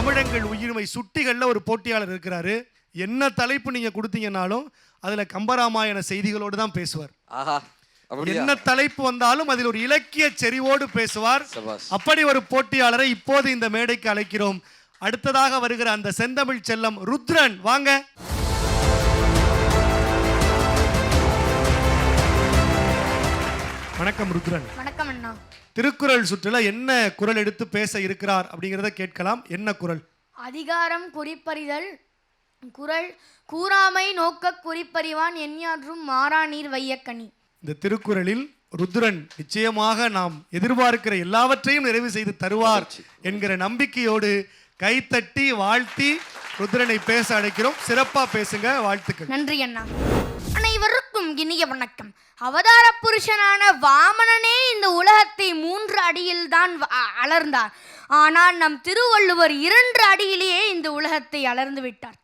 தமிழங்கள் உயிர்மை சுட்டிகளில் ஒரு போட்டியாளர் இருக்கிறாரு. என்ன தலைப்பு நீங்க கொடுத்தீங்கன்னாலும் அதுல கம்பராமாயண செய்திகளோடு தான் பேசுவார். என்ன தலைப்பு வந்தாலும் அதில் ஒரு இலக்கிய செறிவோடு பேசுவார். அப்படி ஒரு போட்டியாளரை இப்போது இந்த மேடைக்கு அழைக்கிறோம். அடுத்ததாக வருகிற அந்த செந்தமிழ் செல்லம் ருத்ரன், வாங்க. வணக்கம் ருத்ரன். வணக்கம் அண்ணா. திருக்குறள் சுற்றுல என்ன குறள் எடுத்து பேச இருக்கிறார் அப்படிங்கறத கேட்கலாம். என்ன குறள்? அதிகாரம் குறிப்பறிதல். குறள் கூறாமை நோக்க குறிப்பறிவான் எஞ்ஞான்றும் மாறா நீர் வையக்கனி. இந்த திருக்குறளில் ருத்ரன் நிச்சயமாக நாம் எதிர்பார்க்கிற எல்லாவற்றையும் நிறைவு செய்து தருவார் என்கிற நம்பிக்கையோடு கைத்தட்டி வாழ்த்தி ருத்ரனை பேச அழைக்கிறோம். சிறப்பா பேசுங்க. வாழ்த்துக்கள். நன்றி அண்ணா. அனைவருக்கும் இனிய வணக்கம். அவதார புருஷனான வாமனனே இந்த உலகத்தை 3 அடியில் தான் அளர்ந்தார். ஆனால் நம் திருவள்ளுவர் 2 அடியிலேயே இந்த உலகத்தை அளர்ந்து விட்டார்.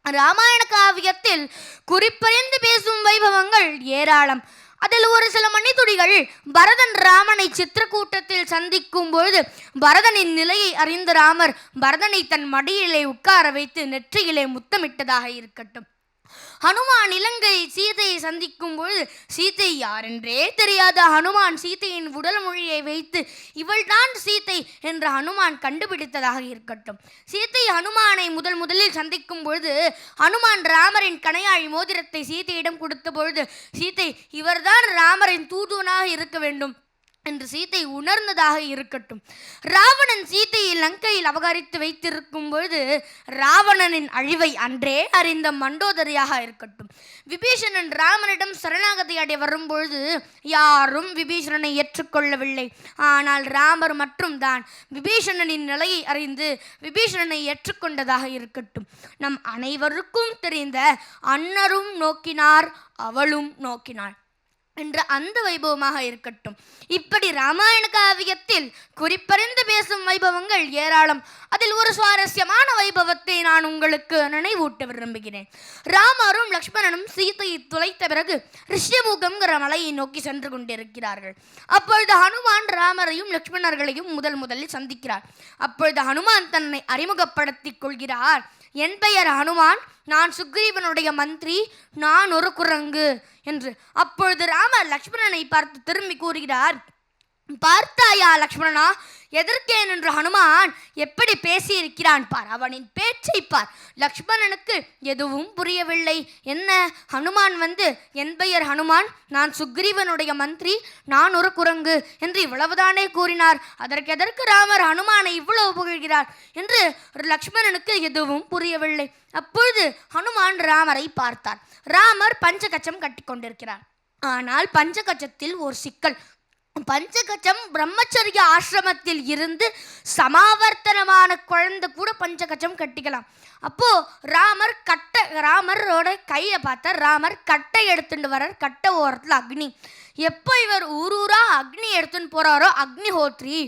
ராமாயண காவியத்தில் குறிப்பறிந்து பேசும் வைபவங்கள் ஏராளம். அதில் ஒரு சில மணித்துளிகள் பரதன் ராமனை சித்திரக்கூட்டத்தில் சந்திக்கும் பொழுது பரதனின் நிலையை அறிந்த ராமர் பரதனை தன் மடியிலே உட்கார வைத்து நெற்றியிலே முத்தமிட்டதாக இருக்கட்டும். ஹனுமான் இலங்கை சீதையை சந்திக்கும் பொழுது சீதை யாரென்றே தெரியாத ஹனுமான் சீதையின் உடல் மொழியை வைத்து இவள்தான் சீதை என்று ஹனுமான் கண்டுபிடித்ததாக இருக்கட்டும். சீதை ஹனுமானை முதலில் சந்திக்கும் பொழுது ஹனுமான் ராமரின் கணையாழி மோதிரத்தை சீதையிடம் கொடுத்த பொழுது சீதை இவர்தான் ராமரின் தூதுவனாக இருக்க வேண்டும் என்று சீதை உணர்ந்ததாக இருக்கட்டும். ராவணன் சீதையை லங்கையில் அபகரித்து வைத்திருக்கும் பொழுது ராவணனின் அழிவை அன்றே அறிந்த மண்டோதரியாக இருக்கட்டும். விபீஷணன் ராமனிடம் சரணாகதி அடைய வரும்பொழுது யாரும் விபீஷணனை ஏற்றுக்கொள்ளவில்லை. ஆனால் ராமர் மட்டும் தான் விபீஷணனின் நிலையை அறிந்து விபீஷணனை ஏற்றுக்கொண்டதாக இருக்கட்டும். நம் அனைவருக்கும் தெரிந்த அன்னரும் நோக்கினார் அவளும் நோக்கினாள் என்ற அந்த வைபவமாக இருக்கட்டும். இப்படி ராமாயண காவியத்தில் குறிப்பறிந்து பேசும் வைபவங்கள் ஏராளம். அதில் ஒரு சுவாரஸ்யமான வைபவத்தை நான் உங்களுக்கு நினைவூட்ட விரும்புகிறேன். ராமரும் லக்ஷ்மணனும் சீதையை துளைத்த பிறகு ரிஷ்யமுகம்ங்கிற மலையை நோக்கி சென்று கொண்டிருக்கிறார்கள். அப்பொழுது ஹனுமான் ராமரையும் லக்ஷ்மணர்களையும் முதலில் சந்திக்கிறார். அப்பொழுது ஹனுமான் தன்னை அறிமுகப்படுத்திக் கொள்கிறார். என் பெயர் ஹனுமான், நான் சுக்ரீவனுடைய மந்திரி, நான் ஒரு குரங்கு என்று. அப்பொழுது ராமர் லக்ஷ்மணனை பார்த்து திரும்பி கூறுகிறார், பார்த்தாயா லக்ஷ்மணனா, எதற்கேன் என்று ஹனுமான் எப்படி பேசியிருக்கிறான் பார், அவனின் பேச்சை பார். லக்ஷ்மணனுக்கு எதுவும் புரியவில்லை. என்ன, ஹனுமான் என் பெயர் ஹனுமான், நான் சுக்ரீவனுடைய மந்திரி, நான் ஒரு குரங்கு என்று இவ்வளவுதானே கூறினார். அதற்கு ராமர் ஹனுமானை இவ்வளவு புகழ்கிறார் என்று லக்ஷ்மணனுக்கு எதுவும் புரியவில்லை. அப்பொழுது ஹனுமான் ராமரை பார்த்தார். ராமர் பஞ்சகச்சம் கட்டி கொண்டிருக்கிறார். ஆனால் பஞ்சகச்சத்தில் ஒரு சிக்கல். பஞ்சகச்சம் பிரம்மச்சரிய ஆசிரமத்தில் இருந்து சமாவர்த்தனமான குழந்தை கூட பஞ்சகச்சம் கட்டிக்கலாம். அப்போ ராமரோட கையை பார்த்தார். ராமர் கட்டை எடுத்துட்டு வர்றார். கட்டை ஓரத்தில் அக்னி. எப்போ இவர் ஊரா அக்னி எடுத்துன்னு போறாரோ அக்னிஹோத்ரி,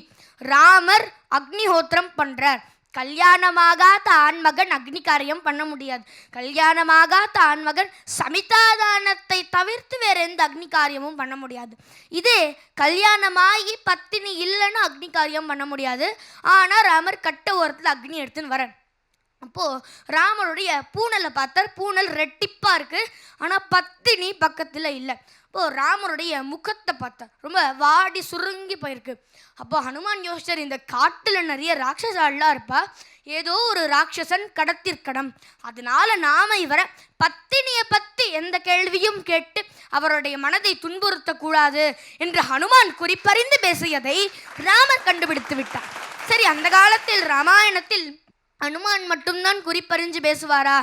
ராமர் அக்னிஹோத்திரம் பண்றார். கல்யாணமாகாத ஆண்மகன் அக்னி காரியம் பண்ண முடியாது. கல்யாணமாகாத ஆண்மகன் சமிதாதானத்தை தவிர்த்து வேற எந்த அக்னி காரியமும் பண்ண முடியாது. இதே கல்யாணமாகி பத்தினி இல்லைன்னு அக்னி காரியம் பண்ண முடியாது. ஆனால் ராமர் கட்ட ஓரத்தில் அக்னி எடுத்துன்னு வர. அப்போது ராமருடைய பூனலை பார்த்தார். பூனல் ரெட்டிப்பா இருக்கு, ஆனால் பத்தினி பக்கத்தில் இல்லை. அப்போது ராமருடைய முகத்தை பார்த்தார், ரொம்ப வாடி சுருங்கி போயிருக்கு. அப்போ ஹனுமான் யோசிச்சார், இந்த காட்டில் நிறைய ராட்சசாலாம் இருப்பா, ஏதோ ஒரு ராட்சசன் கடத்திற்கடம், அதனால நாம இவரை பத்தினியை பற்றி எந்த கேள்வியும் கேட்டு அவருடைய மனதை துன்புறுத்தக்கூடாது என்று ஹனுமான் குறிப்பறிந்து பேசியதை ராமர் கண்டுபிடித்து விட்டார். சரி, அந்த காலத்தில் ராமாயணத்தில் ஹனுமான் மட்டும்தான் குறிப்பறிஞ்சு பேசுவாரா?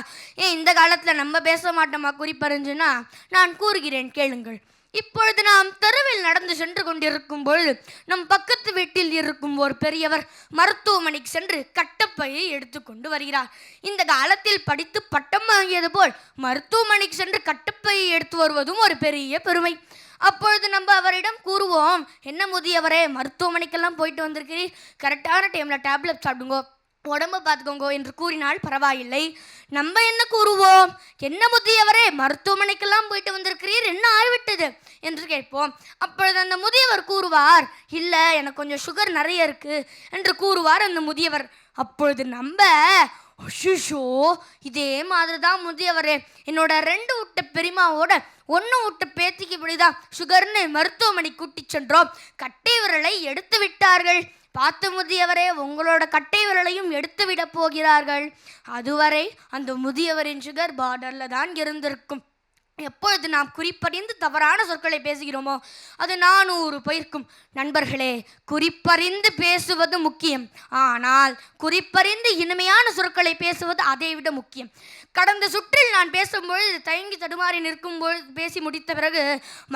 இந்த காலத்தில் நம்ம பேச மாட்டோமா குறிப்பறிஞ்சுன்னா? நான் கூறுகிறேன், கேளுங்கள். இப்பொழுது நாம் தெருவில் நடந்து சென்று கொண்டிருக்கும் பொழுது நம் பக்கத்து வீட்டில் இருக்கும் ஒரு பெரியவர் மருத்துவமனைக்கு சென்று கட்டப்பையை எடுத்துக்கொண்டு வருகிறார். இந்த காலத்தில் படித்து பட்டம் வாங்கியது போல் மருத்துவமனைக்கு சென்று கட்டப்பையை எடுத்து வருவதும் ஒரு பெரிய பெருமை. அப்பொழுது நம்ம அவரிடம் கூறுவோம், என்ன முதியவரே, மருத்துவமனைக்கெல்லாம் போயிட்டு வந்திருக்கிறீர், கரெக்டான டைமில் டேப்லெட் சாப்பிடுங்கோ, உடம்பு பார்த்துக்கோங்க என்று கூறினால் பரவாயில்லை. நம்ம என்ன கூறுவோம்? என்ன முதியவரே, மருத்துவமனைக்கெல்லாம் போயிட்டு வந்திருக்கிறீர், என்ன ஆய்விட்டது என்று கேட்போம். அப்பொழுது அந்த முதியவர் கூறுவார், இல்லை எனக்கு கொஞ்சம் சுகர் நிறைய இருக்கு என்று கூறுவார் அந்த முதியவர். அப்பொழுது நம்ம அஷிஷோ, இதே மாதிரி தான் முதியவரே, என்னோட 2 விட்ட பெரியமாவோட 1 விட்ட பேத்திக்கு இப்படிதான் சுகர்னு மருத்துவமனை கூட்டி சென்றோம். கட்டை விரலை எடுத்து விட்டார்கள். பார்த்து முதியவரே, உங்களோட கட்டை விரலையும் எடுத்து விட போகிறார்கள். அதுவரை அந்த முதியவரின் சுகர் பார்டர்ல தான் இருந்திருக்கும். எப்பொழுது நாம் குறிப்பறிந்து தவறான சொற்களை பேசுகிறோமோ அது 400 போயிருக்கும். நண்பர்களே, குறிப்பறிந்து பேசுவது முக்கியம், ஆனால் குறிப்பறிந்து இனிமையான சொற்களை பேசுவது அதை விட முக்கியம். கடந்த சுற்றில் நான் பேசும்பொழுது தயங்கி தடுமாறி நிற்கும்பொழுது பேசி முடித்த பிறகு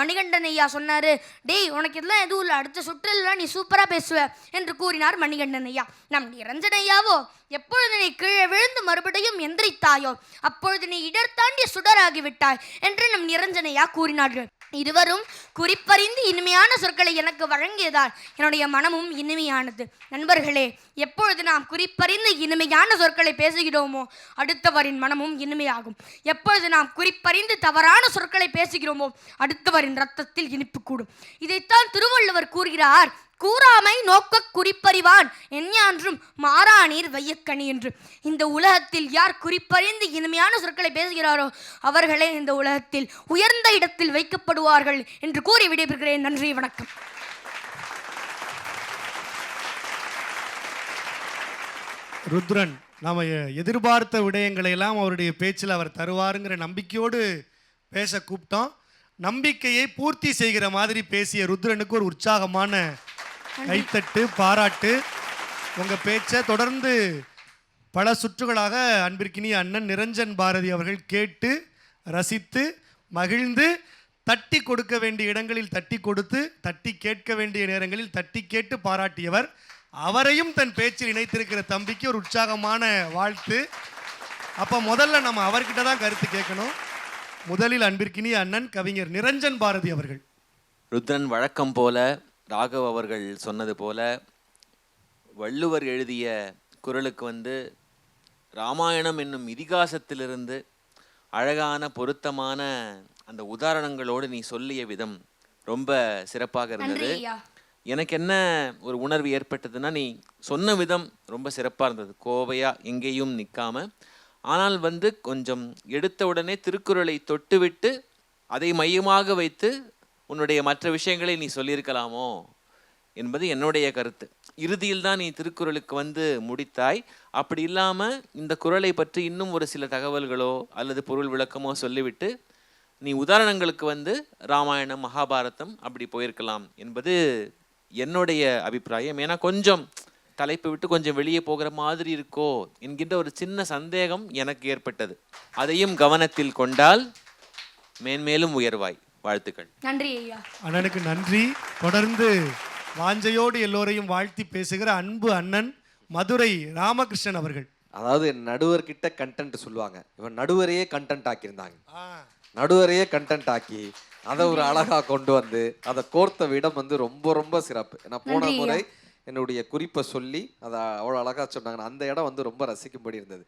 மணிகண்டன் ஐயா சொன்னார், டேய் உனக்கு இதெல்லாம் எதுவும் இல்லை, அடுத்த சுற்றில்லாம் நீ சூப்பராக பேசுவ என்று கூறினார் மணிகண்டன் ஐயா. நம் நிரஞ்சன் ஐயாவோ, எப்பொழுது நீ கீழே விழுந்து மறுபடியும் எந்திரித்தாயோ அப்பொழுது நீ இடர் தாண்டிய சுடராகிவிட்டாய் என்று நம் நிரஞ்சனையா கூறினார்கள். இருவரும் குறிப்பறிந்து இனிமையான சொற்களை எனக்கு வழங்கியதால் என்னுடைய மனமும் இனிமையானது. நண்பர்களே, எப்பொழுது நாம் குறிப்பறிந்து இனிமையான சொற்களை பேசுகிறோமோ அடுத்தவரின் மனமும் இனிமையாகும். எப்பொழுது நாம் குறிப்பறிந்து தவறான சொற்களை பேசுகிறோமோ அடுத்தவரின் இரத்தத்தில் இனிப்பு கூடும். இதைத்தான் திருவள்ளுவர் கூறுகிறார், கூறாமை நோக்க குறிப்பறிவான் எஞ்ஞான்றும் மாறானீர் வையக்கணி என்று. இந்த உலகத்தில் யார் குறிப்பறிந்து இனிமையான சொற்களை பேசுகிறாரோ அவர்களே இந்த உலகத்தில் உயர்ந்த இடத்தில் வைக்கப்படுவார்கள் என்று கூறி விடைபெறுகிறேன். நன்றி, வணக்கம். ருத்ரன், நாம் எதிர்பார்த்த விடயங்களை எல்லாம் அவருடைய பேச்சில் அவர் தருவாருங்கிற நம்பிக்கையோடு பேச கூப்பிட்டோம். நம்பிக்கையை பூர்த்தி செய்கிற மாதிரி பேசிய ருத்ரனுக்கு ஒரு உற்சாகமான கைத்தட்டு, பாராட்டு. உங்கள் பேச்சை தொடர்ந்து பல சுற்றுகளாக அன்பிற்கினிய அண்ணன் நிரஞ்சன் பாரதி அவர்கள் கேட்டு ரசித்து மகிழ்ந்து தட்டி கொடுக்க வேண்டிய இடங்களில் தட்டி கொடுத்து, தட்டி கேட்க வேண்டிய நேரங்களில் தட்டி கேட்டு பாராட்டியவர். அவரையும் தன் பேச்சில் இணைத்திருக்கிற தம்பிக்கு ஒரு உற்சாகமான வாழ்த்து. அப்போ முதல்ல நம்ம அவர்கிட்ட தான் கருத்து கேட்கணும். முதலில் அன்பிற்கினிய அண்ணன் கவிஞர் நிரஞ்சன் பாரதி அவர்கள். ருத்ரன் வழக்கம் போல ராகவ் அவர்கள் சொன்னது போல வள்ளுவர் எழுதிய குறளுக்கு ராமாயணம் என்னும் இதிகாசத்திலிருந்து அழகான பொருத்தமான அந்த உதாரணங்களோடு நீ சொல்லிய விதம் ரொம்ப சிறப்பாக இருந்தது. எனக்கு என்ன ஒரு உணர்வு ஏற்பட்டதுன்னா, நீ சொன்ன விதம் ரொம்ப சிறப்பாக இருந்தது. கோவையா எங்கேயும் நிற்காம, ஆனால் கொஞ்சம் எடுத்த உடனே திருக்குறளை தொட்டுவிட்டு அதை மையமாக வைத்து உன்னுடைய மற்ற விஷயங்களை நீ சொல்லியிருக்கலாமோ என்பது என்னுடைய கருத்து. இறுதியில் தான் நீ திருக்குறளுக்கு முடித்தாய். அப்படி இல்லாமல் இந்த குறளை பற்றி இன்னும் ஒரு சில தகவல்களோ அல்லது பொருள் விளக்கமோ சொல்லிவிட்டு நீ உதாரணங்களுக்கு ராமாயணம், மகாபாரதம் அப்படி போயிருக்கலாம் என்பது என்னுடைய அபிப்பிராயம். ஏன்னா கொஞ்சம் தலைப்பு விட்டு கொஞ்சம் வெளியே போகிற மாதிரி இருக்கோ என்கின்ற ஒரு சின்ன சந்தேகம் எனக்கு ஏற்பட்டது. அதையும் கவனத்தில் கொண்டால் மேன்மேலும் உயர்வாய். வாழ்த்துக்கள். நன்றி ஐயா. அண்ணனுக்கு நன்றி. தொடர்ந்து வாஞ்சையோடு எல்லோரையும் வாழ்த்தி பேசுகிற அன்பு அண்ணன் மதுரை ராமகிருஷ்ணன் அவர்கள். அதாவது நடுவர்கிட்ட கண்டென்ட் சொல்லுவாங்க, இவன் நடுவரையே கண்டென்ட் ஆக்கியிருந்தாங்க. நடுவரையே கண்டென்ட் ஆக்கி அதை ஒரு அழகா கொண்டு வந்து அதை கோர்த்த விடம் ரொம்ப ரொம்ப சிறப்பு. நான் போன முறை என்னுடைய குறிப்பை சொல்லி அதை அவ்வளோ அழகா சொன்னாங்க. அந்த இடம் ரொம்ப ரசிக்கும்படி இருந்தது.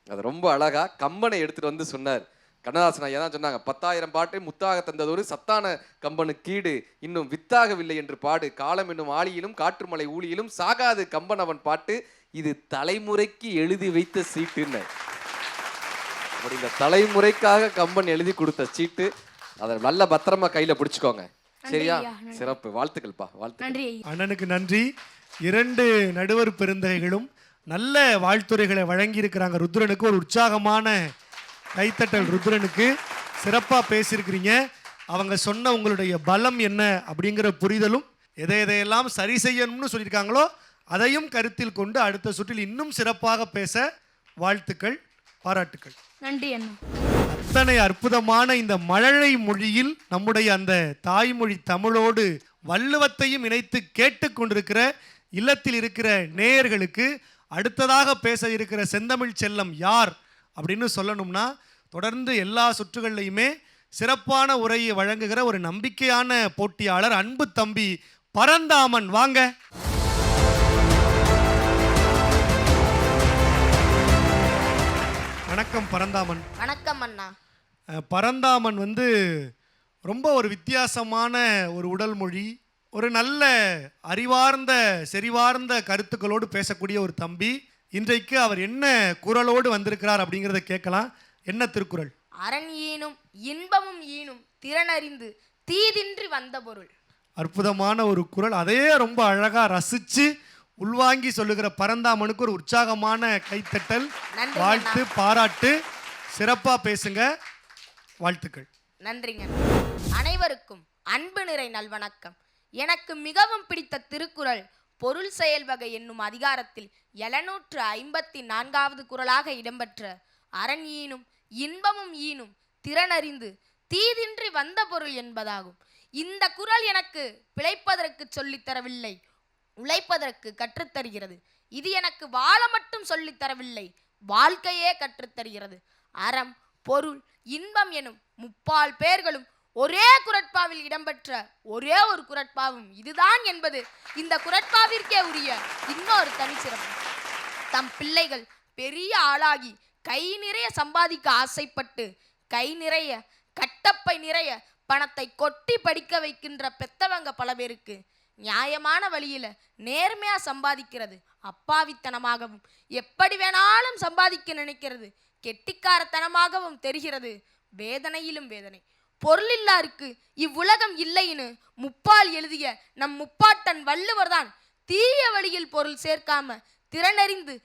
அது ரொம்ப அழகா கம்பனை எடுத்துட்டு சொன்னார். கண்ணதாசன் ஐயா தான் சொன்னாங்க, 10,000 பாட்டை முத்தாக தந்ததொரு சத்தான கம்பனு கீடு இன்னும் வித்தாகவில்லை என்று பாடு, காலம் என்னும் ஆளியிலும் காற்றுமலை ஊழியிலும் சாகாது கம்பன் அவன் பாட்டு, இது தலைமுறைக்கு எழுதி வைத்த சீட்டுன்னு. அப்படி இந்த தலைமுறைக்காக கம்பன் எழுதி கொடுத்த சீட்டு, அதை நல்ல பத்திரமா கையில பிடிச்சுக்கோங்க. சரியா? சிறப்பு. வாழ்த்துக்கள்ப்பா. வாழ்த்து. அண்ணனுக்கு நன்றி. 2 நடுவர் பெருந்தகைகளும் நல்ல வாழ்த்துரைகளை வழங்கி இருக்கிறாங்க. ருத்ரனுக்கு ஒரு உற்சாகமான கைத்தட்டல். ருத்ரனுக்கு சிறப்பாக பேசியிருக்கிறீங்க. அவங்க சொன்ன உங்களுடைய பலம் என்ன அப்படிங்கிற புரிதலும், எதையெல்லாம் சரி செய்யணும்னு சொல்லியிருக்காங்களோ அதையும் கருத்தில் கொண்டு அடுத்த சுற்றில் இன்னும் சிறப்பாக பேச வாழ்த்துக்கள், பாராட்டுக்கள். நன்றி அண்ணா. அத்தனை அற்புதமான இந்த மழலை மொழியில் நம்முடைய அந்த தாய்மொழி தமிழோடு வள்ளுவத்தையும் இணைத்து கேட்டுக்கொண்டிருக்கிற இல்லத்தில் இருக்கிற நேயர்களுக்கு அடுத்ததாக பேச இருக்கிற செந்தமிழ் செல்லம் யார் அப்படின்னு சொல்லணும்னா, தொடர்ந்து எல்லா சுற்றுகள்லையுமே சிறப்பான உரையை வழங்குகிற ஒரு நம்பிக்கையான போட்டியாளர் அன்பு தம்பி பரந்தாமன். வாங்க. வணக்கம் பரந்தாமன். வணக்கம் அண்ணா. பரந்தாமன் வந்து ரொம்ப ஒரு வித்தியாசமான ஒரு உடல் மொழி, ஒரு நல்ல அறிவார்ந்த செறிவார்ந்த கருத்துக்களோடு பேசக்கூடிய ஒரு தம்பி. இன்றைக்கு அவர் என்ன குரலோடு வந்திருக்கிறார் அப்படிங்கிறத கேட்கலாம். என்ன திருக்குறள்? அரண் ஈனும் இன்பமும் ஈனும் திறனறிந்து தீதின்றி வந்த பொருள். அற்புதமான ஒரு குரல். அதையே ரொம்ப அழகா ரசிச்சு உள்வாங்கி சொல்லுகிற பரந்தாமனுக்கு ஒரு உற்சாகமான கைத்தட்டல், வாழ்த்து, பாராட்டு. சிறப்பா பேசுங்க. வாழ்த்துக்கள். நன்றிங்க. அனைவருக்கும் அன்பு நிறை நல்வணக்கம். எனக்கு மிகவும் பிடித்த திருக்குறள் பொருள் செயல் வகை என்னும் அதிகாரத்தில் 754வது குறளாக இடம்பெற்ற அரண் ஈனும் இன்பமும் ஈனும் திறனறிந்து தீதின்றி வந்த பொருள் என்பதாகும். இந்த குறள் எனக்கு பிழைப்பதற்கு சொல்லித்தரவில்லை, உழைப்பதற்கு கற்றுத்தருகிறது. இது எனக்கு வாழ மட்டும் சொல்லித்தரவில்லை, வாழ்க்கையே கற்றுத்தருகிறது. அறம், பொருள், இன்பம் எனும் முப்பால் பேர்களும் ஒரே குறட்பாவில் இடம்பெற்ற ஒரே ஒரு குறட்பாவும் இதுதான் என்பது இந்த குறட்பாவிற்கே உரிய இன்னொரு தனிச்சிறப்பு. தம் பிள்ளைகள் பெரிய ஆளாகி கை நிறைய சம்பாதிக்க ஆசைப்பட்டு கை நிறைய கட்டப்பை நிறைய பணத்தை கொட்டி படிக்க வைக்கின்ற பெத்தவங்க பல பேருக்கு நியாயமான வழியில நேர்மையா சம்பாதிக்கிறது அப்பாவித்தனமாகவும், எப்படி வேணாலும் சம்பாதிக்க நினைக்கிறது கெட்டிக்காரத்தனமாகவும் தெரிகிறது. வேதனையிலும் வேதனை. பொருளில்லாருக்கு இவ்வுலகம் இல்லைன்னு முப்பால் எழுதிய நம் முப்பாட்டன் வள்ளுவர் தான் தீய வழியில் பொருள் சேர்க்காம திறனறிந்து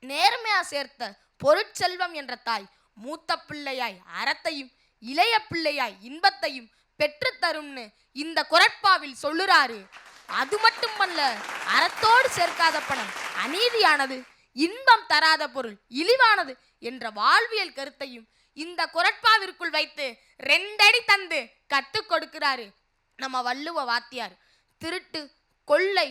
நேர்மையா சேர்த்த பொருட்செல்வம் என்ற தாய் மூத்த பிள்ளையாய் அறத்தையும் இளைய பிள்ளையாய் இன்பத்தையும் பெற்றுத்தரும்னு இந்த குறட்பாவில் சொல்லுறாரு. அது மட்டுமல்ல, அறத்தோடு சேர்க்காத பணம் அநீதியானது, இன்பம் தராத பொருள் இழிவானது என்ற வாழ்வியல் கருத்தையும் இந்த குறட்பாவிற்குள் வைத்து 2 அடி தந்து கற்றுக் கொடுக்கிறாரு நம்ம வள்ளுவ வாத்தியார். திருட்டு, கொள்ளை,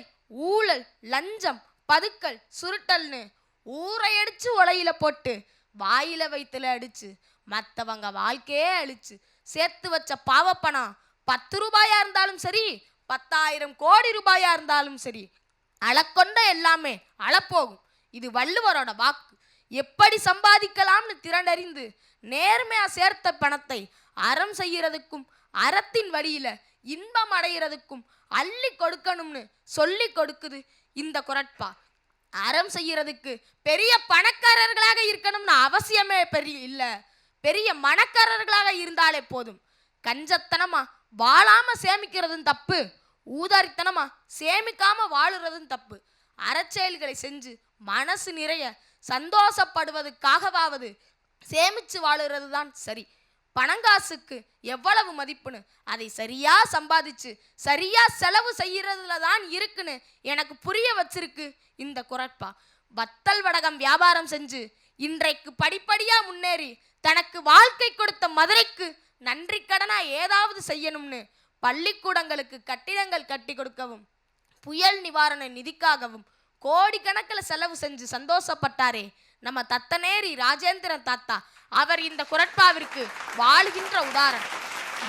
ஊழல், லஞ்சம், பதுக்கல், சுருட்டல்னு ஊரை அடிச்சு உலையில போட்டு வாயில வயிற்றுல அடிச்சு மற்றவங்க வாழ்க்கையே அழிச்சு சேர்த்து வச்ச பாவப்பணம் 10 ரூபாயா இருந்தாலும் சரி, 10,000 கோடி ரூபாயா இருந்தாலும் சரி, அளக்கொண்ட எல்லாமே அளப்போகும். இது வள்ளுவரோட வாக்கு. எப்படி சம்பாதிக்கலாம்னு திறனறிந்து நேர்மையா சேர்த்த பணத்தை அறம் செய்யறதுக்கும் அறத்தின் வழியில இன்பம் அடைகிறதுக்கும் அள்ளி கொடுக்கணும்னு சொல்லி கொடுக்குது இந்த குறட்பா. அறம் செய்யறதுக்கு பெரிய பணக்காரர்களாக இருக்கணும்னு அவசியமே பெரிய மனக்காரர்களாக இருந்தாலே போதும். கஞ்சத்தனமா வாழாம சேமிக்கிறதும் தப்பு, ஊதாரித்தனமா சேமிக்காம வாழுறதும் தப்பு. அறச்செயல்களை செஞ்சு மனசு நிறைய சந்தோஷப்படுவதற்காகவாவது சேமிச்சு வாழுறது தான் சரி. பணங்காசுக்கு எவ்வளவு மதிப்புன்னு அதை சரியா சம்பாதிச்சு சரியா செலவு செய்யறதுல தான் இருக்குன்னு எனக்கு புரிய வச்சிருக்கு இந்த குறட்பா. வத்தல் வடகம் வியாபாரம் செஞ்சு இன்றைக்கு படிப்படியா முன்னேறி தனக்கு வாழ்க்கை கொடுத்த மதுரைக்கு நன்றி கடனா ஏதாவது செய்யணும்னு பள்ளிக்கூடங்களுக்கு கட்டிடங்கள் கட்டி கொடுக்கவும் புயல் நிவாரண நிதிக்காகவும் கோடிக்கணக்கில் செலவு செஞ்சு சந்தோஷப்பட்டாரே நம்ம தத்தநேரி ராஜேந்திரன் தாத்தா. அவர் இந்த குறட்பாவிற்கு வாழ்கின்ற உதாரணம்.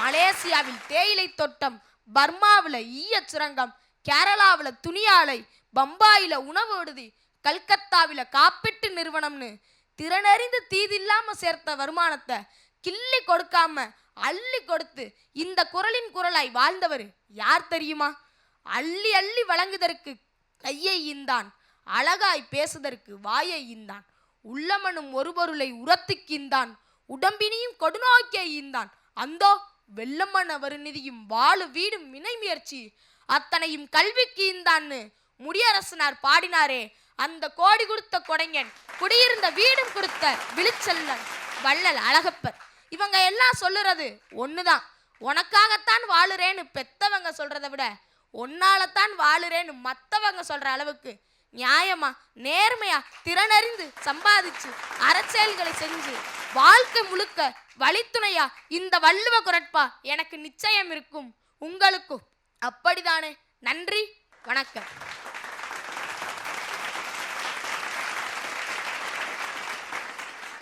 மலேசியாவில் தேயிலை தோட்டம், பர்மாவில் ஈய சுரங்கம், கேரளாவில் துணியாலை, பம்பாயில உணவு விடுதி, கல்கத்தாவில் காப்பீட்டு நிறுவனம்னு திறனறிந்து தீதில்லாம சேர்த்த வருமானத்தை கிள்ளி கொடுக்காம அள்ளி கொடுத்து இந்த குறளின் குரலாய் வாழ்ந்தவர் யார் தெரியுமா? அள்ளி அள்ளி வழங்குதற்கு கையை ஈந்தான், அழகாய் பேசுதற்கு வாயை ஈந்தான், உள்ளமனும் ஒரு பொருளை உரத்துக்கிந்தான், உடம்பினியும் கொடுநோக்கிய ஈந்தான், அந்தோ வெள்ளமன் அவர் நிதியும் வாழு வீடும் வினை முயற்சி அத்தனையும் கல்விக்கு ஈந்தான்னு முடியரசனார் பாடினாரே. அந்த கோடி கொடுத்த கொடைஞன் குடியிருந்த வீடும் கொடுத்த விழிச்செல்லன் வள்ளல் அழகப்பர். இவங்க எல்லாம் சொல்லுறது ஒண்ணுதான். உனக்காகத்தான் வாழுறேன்னு பெத்தவங்க சொல்றதை விட ஒன்னாலத்தான் வாழுறேன்னு மற்றவங்க சொல்ற அளவுக்கு நியாயமா நேர்மையா திறனறிந்து சம்பாதிச்சு அறச்செயல்களை செஞ்சு வாழ்க்கை முழுக்க வழித்துணையா இந்த வள்ளுவ குறட்பா எனக்கு நிச்சயம் இருக்கும். உங்களுக்கும் அப்படிதானே? நன்றி, வணக்கம்.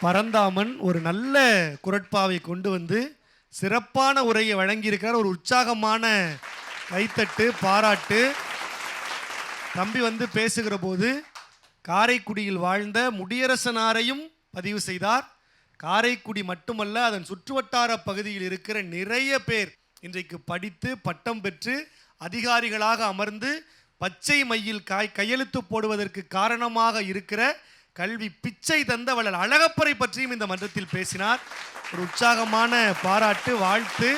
பரந்தாமன் ஒரு நல்ல குறட்பாவை கொண்டு வந்து சிறப்பான உரையை வழங்கியிருக்கிறார். ஒரு உற்சாகமான கைத்தட்டு, பாராட்டு. தம்பி வந்து பேசுகிற போது காரைக்குடியில் வாழ்ந்த முடியரசனாரையும் பதிவு செய்தார், காரைக்குடி மட்டுமல்ல, அதன் சுற்றுவட்டார பகுதியில் இருக்கிற நிறைய பேர் இன்றைக்கு படித்து பட்டம் பெற்று அதிகாரிகளாக அமர்ந்து பச்சை மையில் கையெழுத்து போடுவதற்கு காரணமாக இருக்கிற கல்வி பிச்சை தந்த வள்ளல் அழகப்பரை பற்றியும் இந்த மன்றத்தில் பேசினார். ஒரு உற்சாகமான பாராட்டு, வாழ்த்து.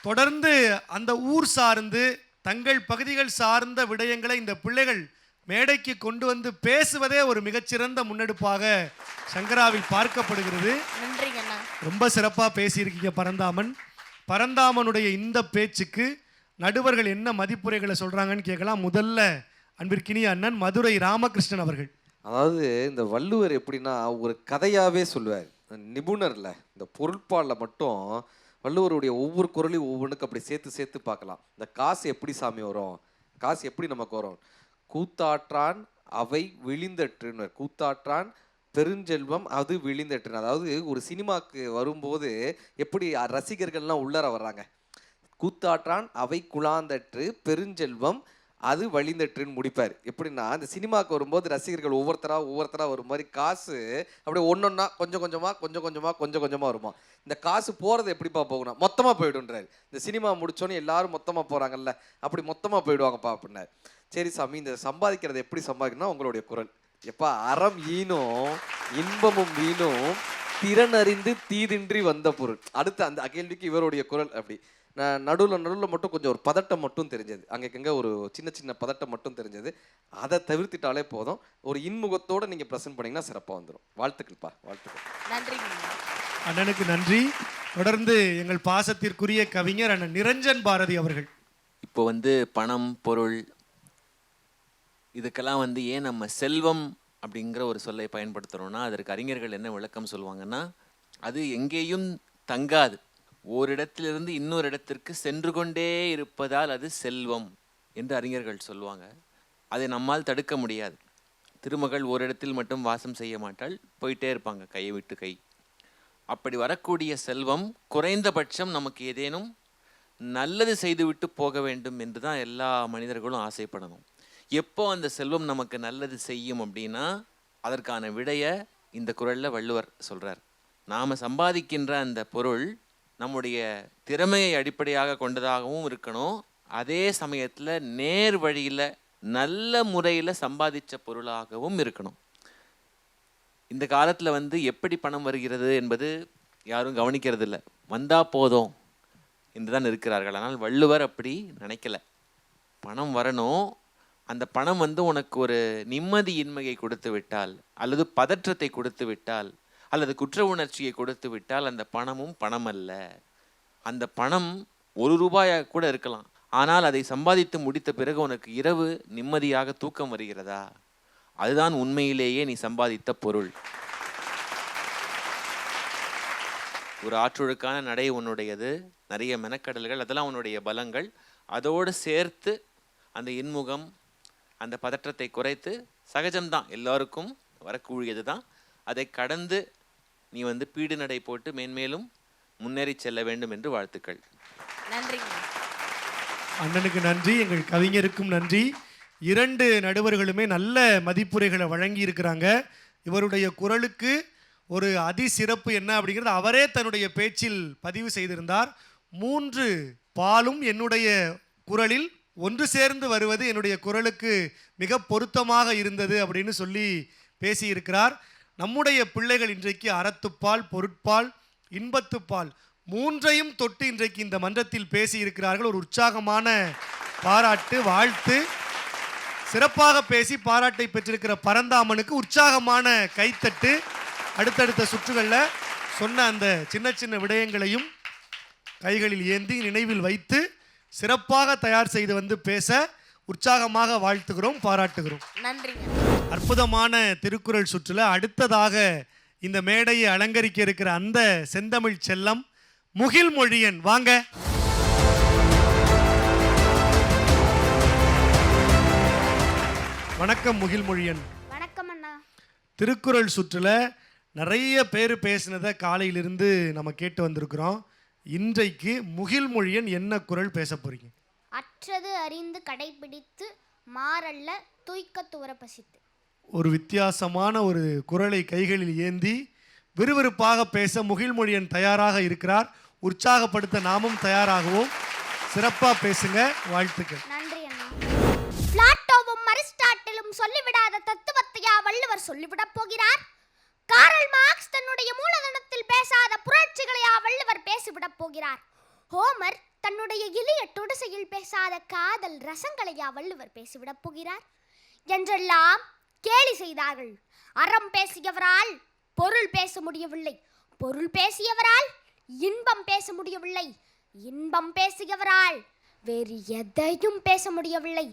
தொடர்ந்து அந்த ஊர் சார்ந்து தங்கள் பகுதிகள் சார்ந்த விடயங்களை இந்த பிள்ளைகள் மேடைக்கு கொண்டு வந்து பேசுவதே ஒரு மிகச்சிறந்த முன்னெடுப்பாக சங்கராவில் பார்க்கப்படுகிறது. ரொம்ப சிறப்பாக பேசியிருக்கீங்க பரந்தாமன். பரந்தாமனுடைய இந்த பேச்சுக்கு நடுவர்கள் என்ன மதிப்புரைகளை சொல்றாங்கன்னு கேட்கலாம். முதல்ல அன்பிற்கினிய அண்ணன் மதுரை ராமகிருஷ்ணன் அவர்கள். அதாவது இந்த வள்ளுவர் எப்படின்னா ஒரு கதையாவே சொல்லுவார். நிபுணர்ல இந்த பொருட்பாலில் மட்டும் வள்ளுவருடைய ஒவ்வொரு குறளையும் ஒவ்வொன்றுக்கு அப்படி சேர்த்து சேர்த்து பார்க்கலாம். இந்த காசு எப்படி சாமி வரும், காசு எப்படி நமக்கு வரும், கூத்தாற்றான் அவை விழிந்தற்றுன்னு, கூத்தாற்றான் பெருஞ்செல்வம் அது விழிந்தற்றுன்னு. அதாவது ஒரு சினிமாக்கு வரும்போது எப்படி ரசிகர்கள்லாம் உள்ளர வர்றாங்க, கூத்தாற்றான் அவை குழாந்தற்று பெருஞ்செல்வம் அது வழிந்தற்றுன்னு முடிப்பார். எப்படின்னா இந்த சினிமாவுக்கு வரும்போது ரசிகர்கள் ஒவ்வொருத்தரா ஒரு மாதிரி காசு அப்படியே ஒன்னொன்னா கொஞ்சம் கொஞ்சமா வருமா. இந்த காசு போறது எப்படிப்பா போகணும், மொத்தமா போயிடுன்றாரு. இந்த சினிமா முடிச்சோன்னு எல்லாரும் மொத்தமா போறாங்கல்ல, அப்படி மொத்தமா போயிடுவாங்கப்பா அப்படின்னாரு. சரி சாமி, இந்த சம்பாதிக்கிறது எப்படி சம்பாதிக்கணும்னா உங்களுடைய குரல் எப்பா, அறம் ஈனும் இன்பமும் வீணும் திறனறிந்து தீதின்றி வந்த பொருள். அடுத்து அந்த கேள்விக்கு இவருடைய குரல் அப்படி. நான் நடுவில் மட்டும் கொஞ்சம் ஒரு பதட்டம் மட்டும் தெரிஞ்சது, அங்கங்க ஒரு சின்ன பதட்டம் மட்டும் தெரிஞ்சது. அதை தவிர்த்துட்டாலே போதும். ஒரு இன்முகத்தோட நீங்க பிரசன்ட் பண்ணீங்கன்னா சிறப்பாக வந்துடும். வாழ்த்துக்கள்ப்பா, வாழ்த்துக்கள். நன்றி அண்ணனுக்கு நன்றி. தொடர்ந்து எங்கள் பாசத்திற்குரிய கவிஞர் அண்ணன் நிரஞ்சன் பாரதி அவர்கள். இப்போ பணம் பொருள் இதுக்கெல்லாம் ஏன் நம்ம செல்வம் அப்படிங்கிற ஒரு சொல்லை பயன்படுத்துகிறோன்னா, அதற்கு அறிஞர்கள் என்ன விளக்கம் சொல்லுவாங்கன்னா, அது எங்கேயும் தங்காது, ஓரிடத்திலிருந்து இன்னொரு இடத்திற்கு சென்று கொண்டே இருப்பதால் அது செல்வம் என்று அறிஞர்கள் சொல்லுவாங்க. அதை நம்மால் தடுக்க முடியாது. திருமகள் ஓரிடத்தில் மட்டும் வாசம் செய்ய மாட்டாள், போயிட்டே இருப்பாங்க கையை விட்டு கை. அப்படி வரக்கூடிய செல்வம் குறைந்தபட்சம் நமக்கு ஏதேனும் நல்லது செய்துவிட்டு போக வேண்டும் என்று தான் எல்லா மனிதர்களும் ஆசைப்படணும். எப்போ அந்த செல்வம் நமக்கு நல்லது செய்யும் அப்படின்னா, அதற்கான விடையை இந்த குறளில் வள்ளுவர் சொல்கிறார். நாம் சம்பாதிக்கின்ற அந்த பொருள் நம்முடைய திறமையை அடிப்படையாக கொண்டதாகவும் இருக்கணும், அதே சமயத்தில் நேர் வழியில் நல்ல முறையில் சம்பாதிச்ச பொருளாகவும் இருக்கணும். இந்த காலத்தில் எப்படி பணம் வருகிறது என்பது யாரும் கவனிக்கிறது இல்லை, வந்தால் போதும் என்று தான் இருக்கிறார்கள். ஆனால் வள்ளுவர் அப்படி நினைக்கல. பணம் வரணும், அந்த பணம் உனக்கு ஒரு நிம்மதியின்மையை கொடுத்து விட்டால், அல்லது பதற்றத்தை கொடுத்து விட்டால், அல்லது குற்ற உணர்ச்சியை கொடுத்து விட்டால் அந்த பணமும் பணம் அல்ல. அந்த பணம் 1 ரூபாயாக கூட இருக்கலாம், ஆனால் அதை சம்பாதித்து முடித்த பிறகு உனக்கு இரவு நிம்மதியாக தூக்கம் வருகிறதா, அதுதான் உண்மையிலேயே நீ சம்பாதித்த பொருள். ஒரு ஆற்றொழுக்கான நடை உன்னுடையது, நிறைய மெனக்கடல்கள், அதெல்லாம் உன்னுடைய பலங்கள். அதோடு சேர்த்து அந்த இன்முகம், அந்த பதற்றத்தை குறைத்து, சகஜம்தான் எல்லாருக்கும் வரக்கூடியது தான், அதை கடந்து நீ பீடு நடை போட்டு மேன்மேலும் முன்னேறி செல்ல வேண்டும் என்று வாழ்த்துக்கள். நன்றி அண்ணனுக்கு நன்றி, எங்கள் கவிஞருக்கும் நன்றி. 2 நடுவர்களுமே நல்ல மதிப்புரைகளை வழங்கி இருக்கிறாங்க. இவருடைய குரலுக்கு ஒரு அதிசிறப்பு என்ன அப்படிங்கிறது அவரே தன்னுடைய பேச்சில் பதிவு செய்திருந்தார். 3 பாலும் என்னுடைய குரலில் ஒன்று சேர்ந்து வருவது என்னுடைய குரலுக்கு மிக பொருத்தமாக இருந்தது அப்படின்னு சொல்லி பேசியிருக்கிறார். நம்முடைய பிள்ளைகள் இன்றைக்கு அறத்துப்பால், பொருட்பால், இன்பத்துப்பால் 3ஐயும் தொட்டு இன்றைக்கு இந்த மன்றத்தில் பேசியிருக்கிறார்கள். ஒரு உற்சாகமான பாராட்டு, வாழ்த்து. சிறப்பாக பேசி பாராட்டை பெற்றிருக்கிற பரந்தாமனுக்கு உற்சாகமான கைத்தட்டு. அடுத்தடுத்த சுற்றுகளில் சொன்ன அந்த சின்ன விடயங்களையும் கைகளில் ஏந்தி நினைவில் வைத்து சிறப்பாக தயார் செய்து பேச உற்சாகமாக வாழ்த்துகிறோம், பாராட்டுகிறோம். நன்றி. அற்புதமான திருக்குறள் சுற்றுல அடுத்ததாக இந்த மேடையை அலங்கரிக்க இருக்கிற அந்த செந்தமிழ் செல்லம் முகில்மொழியன், வாங்க. வணக்கம் முகில்மொழியன். வணக்கம் அண்ணா. திருக்குறள் சுற்றுல நிறைய பேர் பேசினதை காலையிலிருந்து நம்ம கேட்டு வந்திருக்கிறோம். இன்றைக்கு முகில்மொழியன் என்ன குறள் பேச போறீங்க? அற்றது அறிந்து கடைபிடித்து மாறல்ல தூய்க்க துவர பசித்து. ஒரு வித்தியாசமான ஒரு குறளை கைகளில் ஏந்தி விறுவிறுப்பாக பேச முகில்மொழியன் தயாராக இருக்கிறார். உற்சாகப்படுத்த நாமும் தயாராகவும் சிறப்பா பேசுங்க. வாழ்த்துக்கள். நன்றி அண்ணா. பிளாட்டோவும் அரிஸ்டாட்டிலும் சொல்லிவிடாத தத்துவத்தையா வள்ளுவர் சொல்லிவிடப் போகிறார்? காரல் மார்க்ஸ் தன்னுடைய மூலதனத்தில் பேசாத புரட்சிகளையா வள்ளுவர் பேசிவிடப் போகிறார்? ஹோமர் தன்னுடைய இளைய தொடுசையில் பேசாத காதல் ரசங்களையா வள்ளுவர் பேசிவிடப் போகிறார் என்றெல்லாம் கேலி செய்தார்கள். அறம் பேசியவரால் பொருள் பேச முடியவில்லை, பொருள் பேசியவரால் இன்பம் பேச முடியவில்லை, இன்பம் பேசியவரால் வேறு எதையும் பேச முடியவில்லை.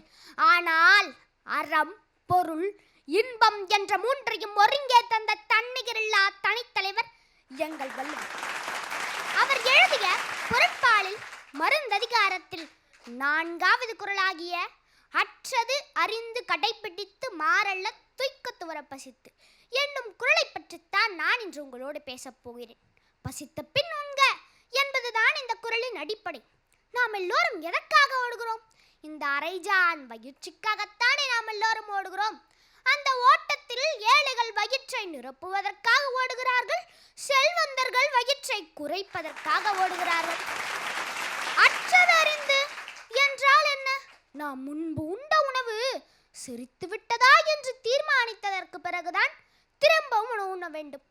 ஆனால் அறம், பொருள், இன்பம் என்ற மூன்றையும் ஒருங்கே தந்த தன்னிகரில்லா தனித்தலைவர் எங்கள் வள்ளுவர். அவர் எழுதிய பொருட்பாலில் மருந்ததிகாரத்தில் 4வது குறளாகிய அற்றது அறிந்து கடைபிடித்து மாறல்ல துய்க்க துவர பசித்து என்னும் குறளை பற்றித்தான் நான் இன்று உங்களோடு பேசப் போகிறேன். பசித்த பின் உண்க என்பதுதான் இந்த குறளின் அடிப்படை. நாம் எல்லோரும் எதற்காக ஓடுகிறோம்? இந்த அரைஜான் வயிற்றுக்காகத்தானே நாம் எல்லோரும் ஓடுகிறோம். அந்த ஓட்டத்தில் ஏழைகள் வயிற்றை நிரப்புவதற்காக ஓடுகிறார்கள், செல்வந்தர்கள் வயிற்றை குறைப்பதற்காக ஓடுகிறார்கள். அற்றதறிந்து என்றால் என்ன? நாம் முன்பு உண்ட உணவு செரித்து விட்டதா என்று தீர்மானித்ததற்கு பிறகுதான் திரும்பவும் உணவு உண்ண வேண்டும்.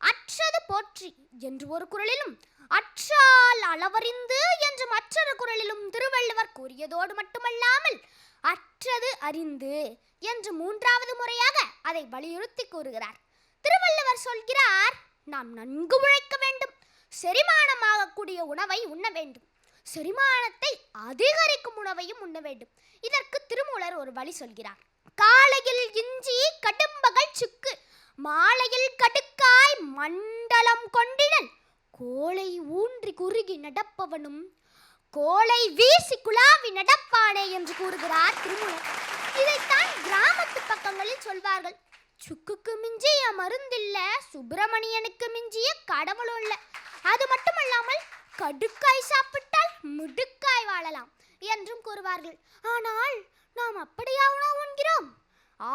அற்றது போற்றி என்று ஒரு குறளிலும், அற்றால் அளவறிந்து என்று மற்றொரு குறளிலும் திருவள்ளுவர் கூறியதோடு மட்டுமல்லாமல் அற்றது அறிந்து என்று 3வது முறையாக அதை வலியுறுத்தி கூறுகிறார். திருவள்ளுவர் சொல்கிறார், நாம் நன்கு உழைக்க வேண்டும், செரிமானமாகக்கூடிய உணவை உண்ண வேண்டும், செரிமானத்தை அதிகரிக்கும் உணவையும் உண்ண வேண்டும். இதற்கு திருமூலர் ஒரு வழி சொல்கிறார். காலையில் இஞ்சி கடும்பகல் சுக்கு, மாலையில் கடுக்காய் மண்டலம் கொண்டிடல், கோலை ஊன்றி குறுகி நடப்பவனும் கோலை வீசி குழாவி நடப்பானே என்று கூறுகிறார் திருமூலர். இதைத்தான் கிராமத்து பக்கங்களில் சொல்வார்கள். சுக்குக்கு மிஞ்சிய மருந்தில்ல, சுப்பிரமணியனுக்கு மிஞ்சிய கடவுளும் இல்லை. அது மட்டுமல்லாமல் கடுக்காய் சாப்பிட்டால் முடுக்காய் வாழலாம் என்றும் கூறுவார்கள். ஆனால் நாம் அப்படியா உணவு உண்கிறோம்?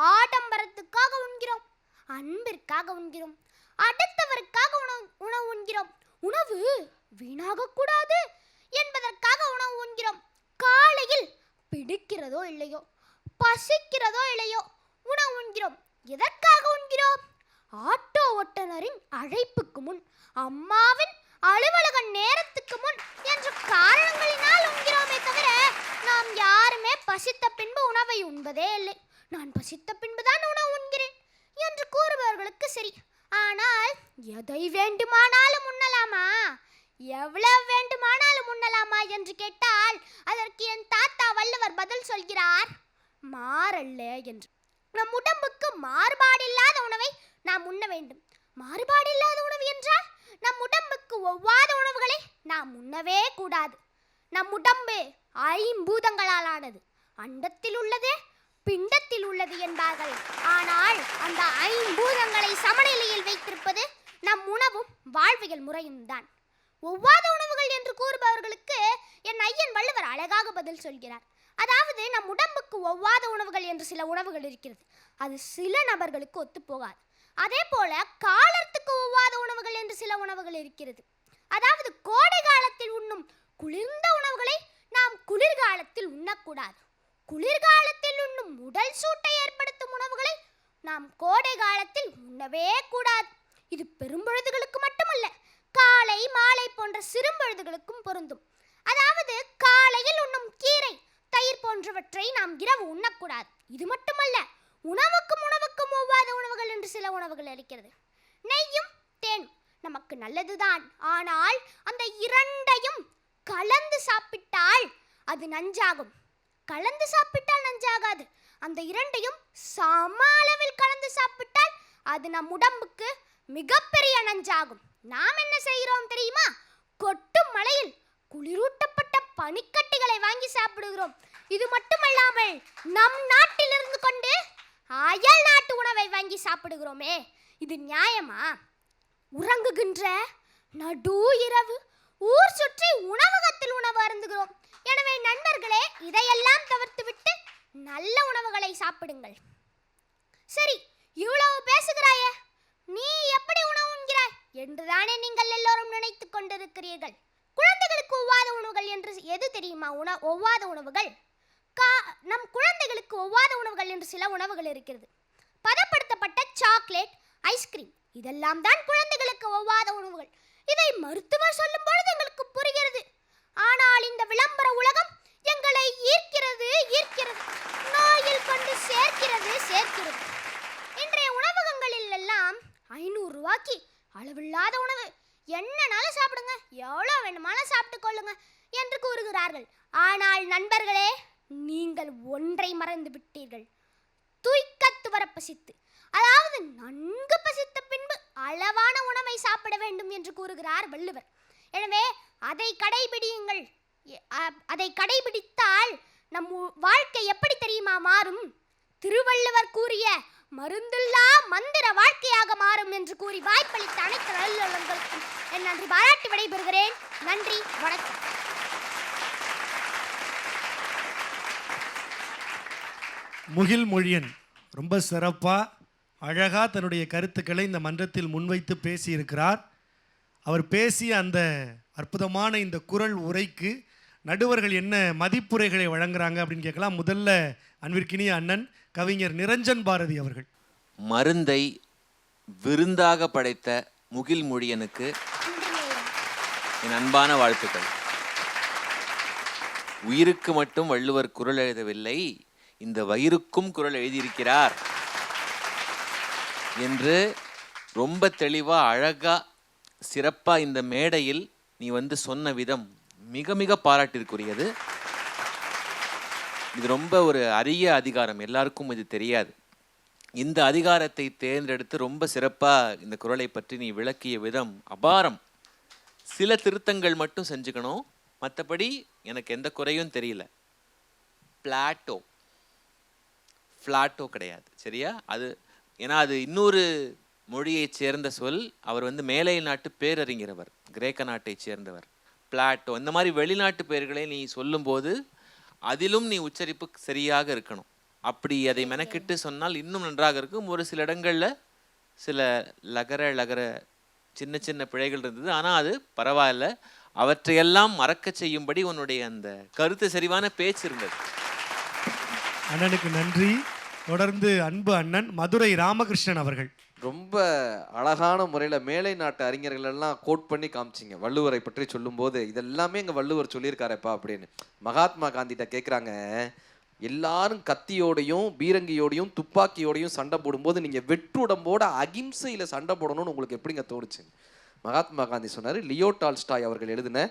ஆடம்பரத்துக்காக உண்கிறோம், அன்பிற்காக உண்கிறோம், அடுத்தவருக்காக உணவு உண்கிறோம். உணவு வீணாகக்கூடாது என்பதற்காக உணவு உண்கிறோம். காலையில் பிடிக்கிறதோ இல்லையோ, பசிக்கிறதோ இல்லையோ உணவு உண்கிறோம். எதற்காக உண்கிறோம்? ஆட்டோ ஓட்டுநரின் அழைப்புக்கு முன், அம்மாவின் அலுவலக நேரத்துக்கு முன் என்ற காரணங்களினால் உண்கிறோமே தவிர நாம் யாருமே பசித்த பின்பு உணவை உண்பதே இல்லை. நான் பசித்த பின்புதான் உணவு உண்கிறேன் என்று கூறுபவர்களுக்கு சரி. ஆனால் எதை வேண்டுமானாலும் உண்ணலாமா, எவ்வளவு வேண்டுமானாலும் உண்ணலாமா என்று கேட்டால் அதற்கு என் தாத்தா வள்ளுவர் பதில் சொல்கிறார், மாறல்ல என்று. நம் உடம்புக்கு மாறுபாடில்லாத உணவை நாம் உண்ண வேண்டும். மாறுபாடில்லாத உணவு என்றால் நம் உடம்புக்கு ஒவ்வாத உணவுகளை நாம் உண்ணவே கூடாது. நம் உடம்பு 5 பூதங்களால் ஆனது. அண்டத்தில் உள்ளது, பிண்டத்தில் உள்ளது என்பார்கள். ஆனால் அந்த 5 பூதங்களை சமநிலையில் வைத்திருப்பது நம் உணவும் வாழ்வியல் முறையும் தான். ஒவ்வாத உணவுகள் என்று கூறுபவர்களுக்கு என் ஐயன் வள்ளுவர் அழகாக பதில் சொல்கிறார். அதாவது நம் உடம்புக்கு ஒவ்வாத உணவுகள் என்று சில உணவுகள் இருக்கிறது, அது சில நபர்களுக்கு ஒத்துப்போகாது. அதே போல காலத்துக்கு ஒவ்வாத உணவுகள் என்று சில உணவுகள் இருக்கிறது. அதாவது கோடை காலத்தில் உண்ணும் குளிர்ந்த உணவுகளை நாம் குளிர்காலத்தில் உண்ணக்கூடாது. குளிர்காலத்தில் உண்ணும் உடல் சூட்டை ஏற்படுத்தும் உணவுகளை நாம் கோடை காலத்தில் உண்ணவே கூடாது. இது பெரும்பொழுதுகளுக்கு மட்டுமல்ல, காலை மாலை போன்ற சிறும்பொழுதுகளுக்கும் பொருந்தும். அதாவது காலையில் உண்ணும் கீரை, தயிர் போன்றவற்றை நாம் இரவு உண்ணக்கூடாது. இது மட்டுமல்ல, உணவுக்கும் ஒவ்வாத உணவுகள் என்று சில உணவுகள் இருக்கிறது. நெய்யும் தேனும் நமக்கு நல்லதுதான், ஆனால் அந்த இரண்டையும் கலந்து சாப்பிட்டால் அது நஞ்சாகும். கலந்து சாப்பிட்டால் நஞ்சாகாது, அந்த இரண்டையும் சம அளவில் கலந்து சாப்பிட்டால் அது நம் உடம்புக்கு மிகப்பெரிய நஞ்சாகும். நாம் என்ன செய்கிறோம் தெரியுமா? கொட்டும் மழையில் குளிரூட்டப்பட்ட பனிக்கட்டிகளை வாங்கி சாப்பிடுகிறோம். இது மட்டுமல்லாமல் நம் நாட்டில் இருந்து கொண்டு அயல் நாட்டு உணவை வாங்கி சாப்பிடுகிறோமே, இது நியாயமா? உறங்குகின்ற நடு இரவு ஊர் சுற்றி உணவகத்தில் உணவு அருந்துகிறோம். எனவே நண்பர்களே, இதையெல்லாம் தவிர்த்துவிட்டு நல்ல உணவுகளை சாப்பிடுங்கள். சரி, இவ்வளவு பேசுகிறாயே, நீ எப்படி உணவு உண்கிறாய்? கொண்டிருக்கிறீர்கள். குழந்தைகளுக்கு ஒவ்வாத உணவுகள் என்று எது தெரியுமா? ஒவ்வாத உணவுகள் நம் குழந்தைகளுக்கு ஒவ்வாத உணவுகள் என்று சில உணவுகள் இருக்கிறது. பதப்படுத்தப்பட்ட சாக்லேட், ஐஸ்கிரீம் இதெல்லாம் தான் குழந்தைகளுக்கு ஒவ்வாத உணவுகள். இதை மருத்துவர் சொல்லும் பொழுது எங்களுக்கு புரிகிறது. ஆனால் இந்த விளம்பர உலகம் எங்களை ஈர்க்கிறது, நோயில் கொண்டு சேர்க்கிறது. இன்றைய உணவகங்களில் எல்லாம் 500 ரூபாய்க்கு அளவில்லாத உணவு, என்னனாலும் சாப்பிடுங்க, எவ்வளோ வேணுமாலும் சாப்பிட்டு கொள்ளுங்க என்று கூறுகிறார்கள். ஆனால் நண்பர்களே, நீங்கள் ஒன்றை மறந்து விட்டீர்கள். துய்க்கத்து வர பசித்து, அதாவது நன்கு பசித்த பின்பு அளவான உணவை சாப்பிட வேண்டும் என்று கூறுகிறார் வள்ளுவர். எனவே அதை கடைபிடியுங்கள். அதை கடைபிடித்தால் நம் வாழ்க்கை எப்படி தெரியுமா மாறும்? திருவள்ளுவர் கூறிய மருந்தில்லா மந்திர வாழ்க்கையாக மாறும் என்று கூறி வாய்ப்பளித்த அனைத்து நல்லுள்ளங்களுக்கும் என் நன்றி பாராட்டி விடைபெறுகிறேன். நன்றி, வணக்கம். முகில் மொழியன் ரொம்ப சிறப்பாக அழகாக தன்னுடைய கருத்துக்களை இந்த மன்றத்தில் முன்வைத்து பேசியிருக்கிறார். அவர் பேசிய அந்த அற்புதமான இந்த குரல் உரைக்கு நடுவர்கள் என்ன மதிப்புரைகளை வழங்குறாங்க அப்படின்னு கேட்கலாம். முதல்ல அன்பிற்கினிய அண்ணன் கவிஞர் நிரஞ்சன் பாரதி அவர்கள். மருந்தை விருந்தாக படைத்த முகில் மொழியனுக்கு என் அன்பான வாழ்த்துக்கள். உயிருக்கு மட்டும் வள்ளுவர் குரல் எழுதவில்லை, இந்த வயிறுக்கும் குரல் எழுதியிருக்கிறார் என்று ரொம்ப தெளிவாக அழகாக சிறப்பாக இந்த மேடையில் நீ வந்து சொன்ன விதம் மிக மிக பாராட்டிற்குரியது. இது ரொம்ப ஒரு அரிய அதிகாரம், எல்லாருக்கும் இது தெரியாது. இந்த அதிகாரத்தை தேர்ந்தெடுத்து ரொம்ப சிறப்பாக இந்த குரலை பற்றி நீ விளக்கிய விதம் அபாரம். சில திருத்தங்கள் மட்டும் செஞ்சுக்கணும், மற்றபடி எனக்கு எந்த குறையும் தெரியல. ஃப்ளாட்டோ கிடையாது, சரியா? அது ஏன்னா அது இன்னொரு மொழியை சேர்ந்த சொல். அவர் வந்து மேலை நாட்டு பேரறிஞரவர், கிரேக்க நாட்டை சேர்ந்தவர். பிளாட்டோ, இந்த மாதிரி வெளிநாட்டு பெயர்களை நீ சொல்லும்போது அதிலும் நீ உச்சரிப்பு சரியாக இருக்கணும். அப்படி அதை மெனக்கிட்டு சொன்னால் இன்னும் நன்றாக இருக்கும். ஒரு சில இடங்களில் சில லகர சின்ன சின்ன பிழைகள் இருந்தது, ஆனால் அது பரவாயில்ல. அவற்றையெல்லாம் மறக்க செய்யும்படி உன்னுடைய அந்த கருத்து சரிவான பேச்சு இருந்தது. அண்ணனுக்கு நன்றி. தொடர்ந்து அன்பு அண்ணன் மதுரை ராமகிருஷ்ணன் அவர்கள். ரொம்ப அழகான முறையில் மேலை நாட்டு அறிஞர்கள் எல்லாம் கோட் பண்ணி காமிச்சிங்க வள்ளுவரை பற்றி சொல்லும்போது. இதெல்லாமே எங்கள் வள்ளுவர் சொல்லியிருக்காரப்பா அப்படின்னு. மகாத்மா காந்திகிட்ட கேட்குறாங்க, எல்லாரும் கத்தியோடையும் பீரங்கியோடையும் துப்பாக்கியோடையும் சண்டை போடும்போது நீங்கள் வெற்றுடம்போட அகிம்சையில் சண்டை போடணும்னு உங்களுக்கு எப்படிங்க தோணுச்சு? மகாத்மா காந்தி சொன்னார், லியோ டால்ஸ்டாய் அவர்கள் எழுதின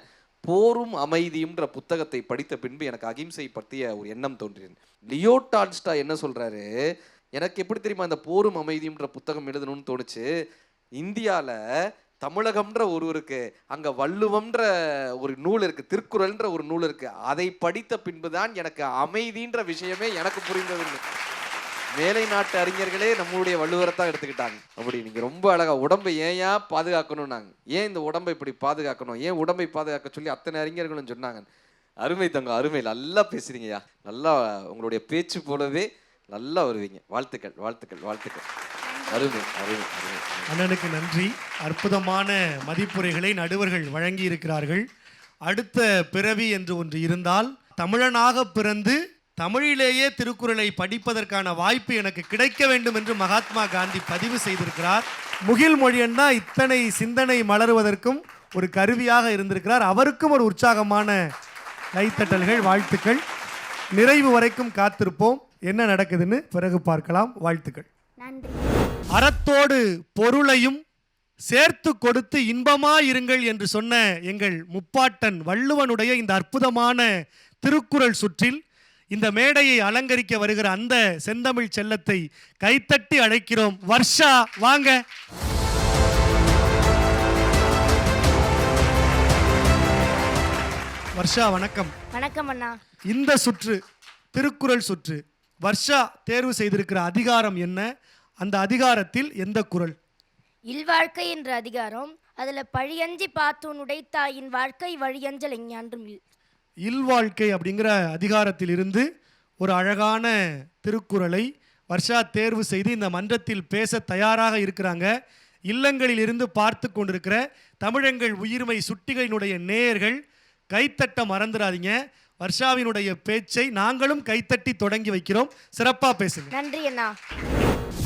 போரும் அமைதியும்ன்ற புத்தகத்தை படித்த பின்பு எனக்கு அகிம்சை பற்றிய ஒரு எண்ணம் தோன்றியது. லியோ டால்ஸ்டாய் என்ன சொல்கிறாரு, எனக்கு எப்படி தெரியுமா இந்த போரும் அமைதியும்ன்ற புத்தகம் எழுதணும்னு தோணுச்சு? இந்தியாவில் தமிழகம்ன்ற ஒரு இருக்கு, அங்கே வள்ளுவம்ன்ற ஒரு நூல் இருக்குது, திருக்குறள்ன்ற ஒரு நூல் இருக்குது. அதை படித்த பின்பு தான் எனக்கு அமைதின்ற விஷயமே எனக்கு புரிந்ததுன்னு. மேலை நாட்டு அறிஞர்களே நம்மளுடைய வள்ளுவரை தான் எடுத்துக்கிட்டாங்க. அப்படி நீங்கள் ரொம்ப அழகாக உடம்பை ஏன் பாதுகாக்கணும், நாங்கள் ஏன் இந்த உடம்பை இப்படி பாதுகாக்கணும், ஏன் உடம்பை பாதுகாக்க சொல்லி அத்தனை அறிஞர்களும் சொன்னாங்க. அருமை தங்க, அருமை, நல்லா பேசுறீங்கய்யா. நல்லா உங்களுடைய பேச்சு போலவே நல்லா வருவீங்க. வாழ்த்துக்கள், வாழ்த்துக்கள், வாழ்த்துக்கள். அருமை, அருமை, அருமை. அண்ணனுக்கு நன்றி. அற்புதமான மதிப்புரைகளை நடுவர்கள் வழங்கி இருக்கிறார்கள். அடுத்த பிறவி என்று ஒன்று இருந்தால் தமிழனாக பிறந்து தமிழிலேயே திருக்குறளை படிப்பதற்கான வாய்ப்பு எனக்கு கிடைக்க வேண்டும் என்று மகாத்மா காந்தி பதிவு செய்திருக்கிறார். முகில் மொழியன் தான் இத்தனை சிந்தனை மலருவதற்கும் ஒரு கருவியாக இருந்திருக்கிறார். அவருக்கும் ஒரு உற்சாகமான கைத்தட்டல்கள், வாழ்த்துக்கள். நிறைவு வரைக்கும் காத்திருப்போம், என்ன நடக்குதுன்னு பிறகு பார்க்கலாம். வாழ்த்துக்கள். நன்றி. அறத்தோடு பொருளையும் சேர்த்து கொடுத்து இன்பமாயிருங்கள் என்று சொன்ன எங்கள் முப்பாட்டன் வள்ளுவனுடைய இந்த அற்புதமான திருக்குறள் சுற்றில் இந்த மேடையை அலங்கரிக்க வருகிற அந்த செந்தமிழ் செல்லத்தை கைத்தட்டி அழைக்கிறோம். வர்ஷா, வாங்க. வர்ஷா, வணக்கம். வணக்கம் அண்ணா. இந்த சுற்று திருக்குறள் சுற்று, வர்ஷா தேர்வு செய்திருக்கிற அதிகாரம் என்ன? அந்த அதிகாரத்தில் எந்த குறள்? இல்வாழ்க்கை என்ற அதிகாரம். அதுல பழியஞ்சி பார்த்தோன் உடைத்தாயின் வாழ்க்கை வழியஞ்சல் எஞ்ஞான்றும் இல். இல்வாழ்க்கை அப்படிங்கிற அதிகாரத்தில் இருந்து ஒரு அழகான திருக்குறளை வர்ஷா தேர்வு செய்து இந்த மன்றத்தில் பேச தயாராக இருக்கிறாங்க. இல்லங்களில் இருந்து பார்த்து கொண்டிருக்கிற தமிழங்கள் உயிர்மை சுட்டிகளினுடைய நேயர்கள் கைத்தட்ட மறந்துடாதீங்க. வர்ஷாவினுடைய பேச்சை நாங்களும் கைத்தட்டி தொடங்கி வைக்கிறோம். சிறப்பா பேசுங்க. நன்றி அண்ணா.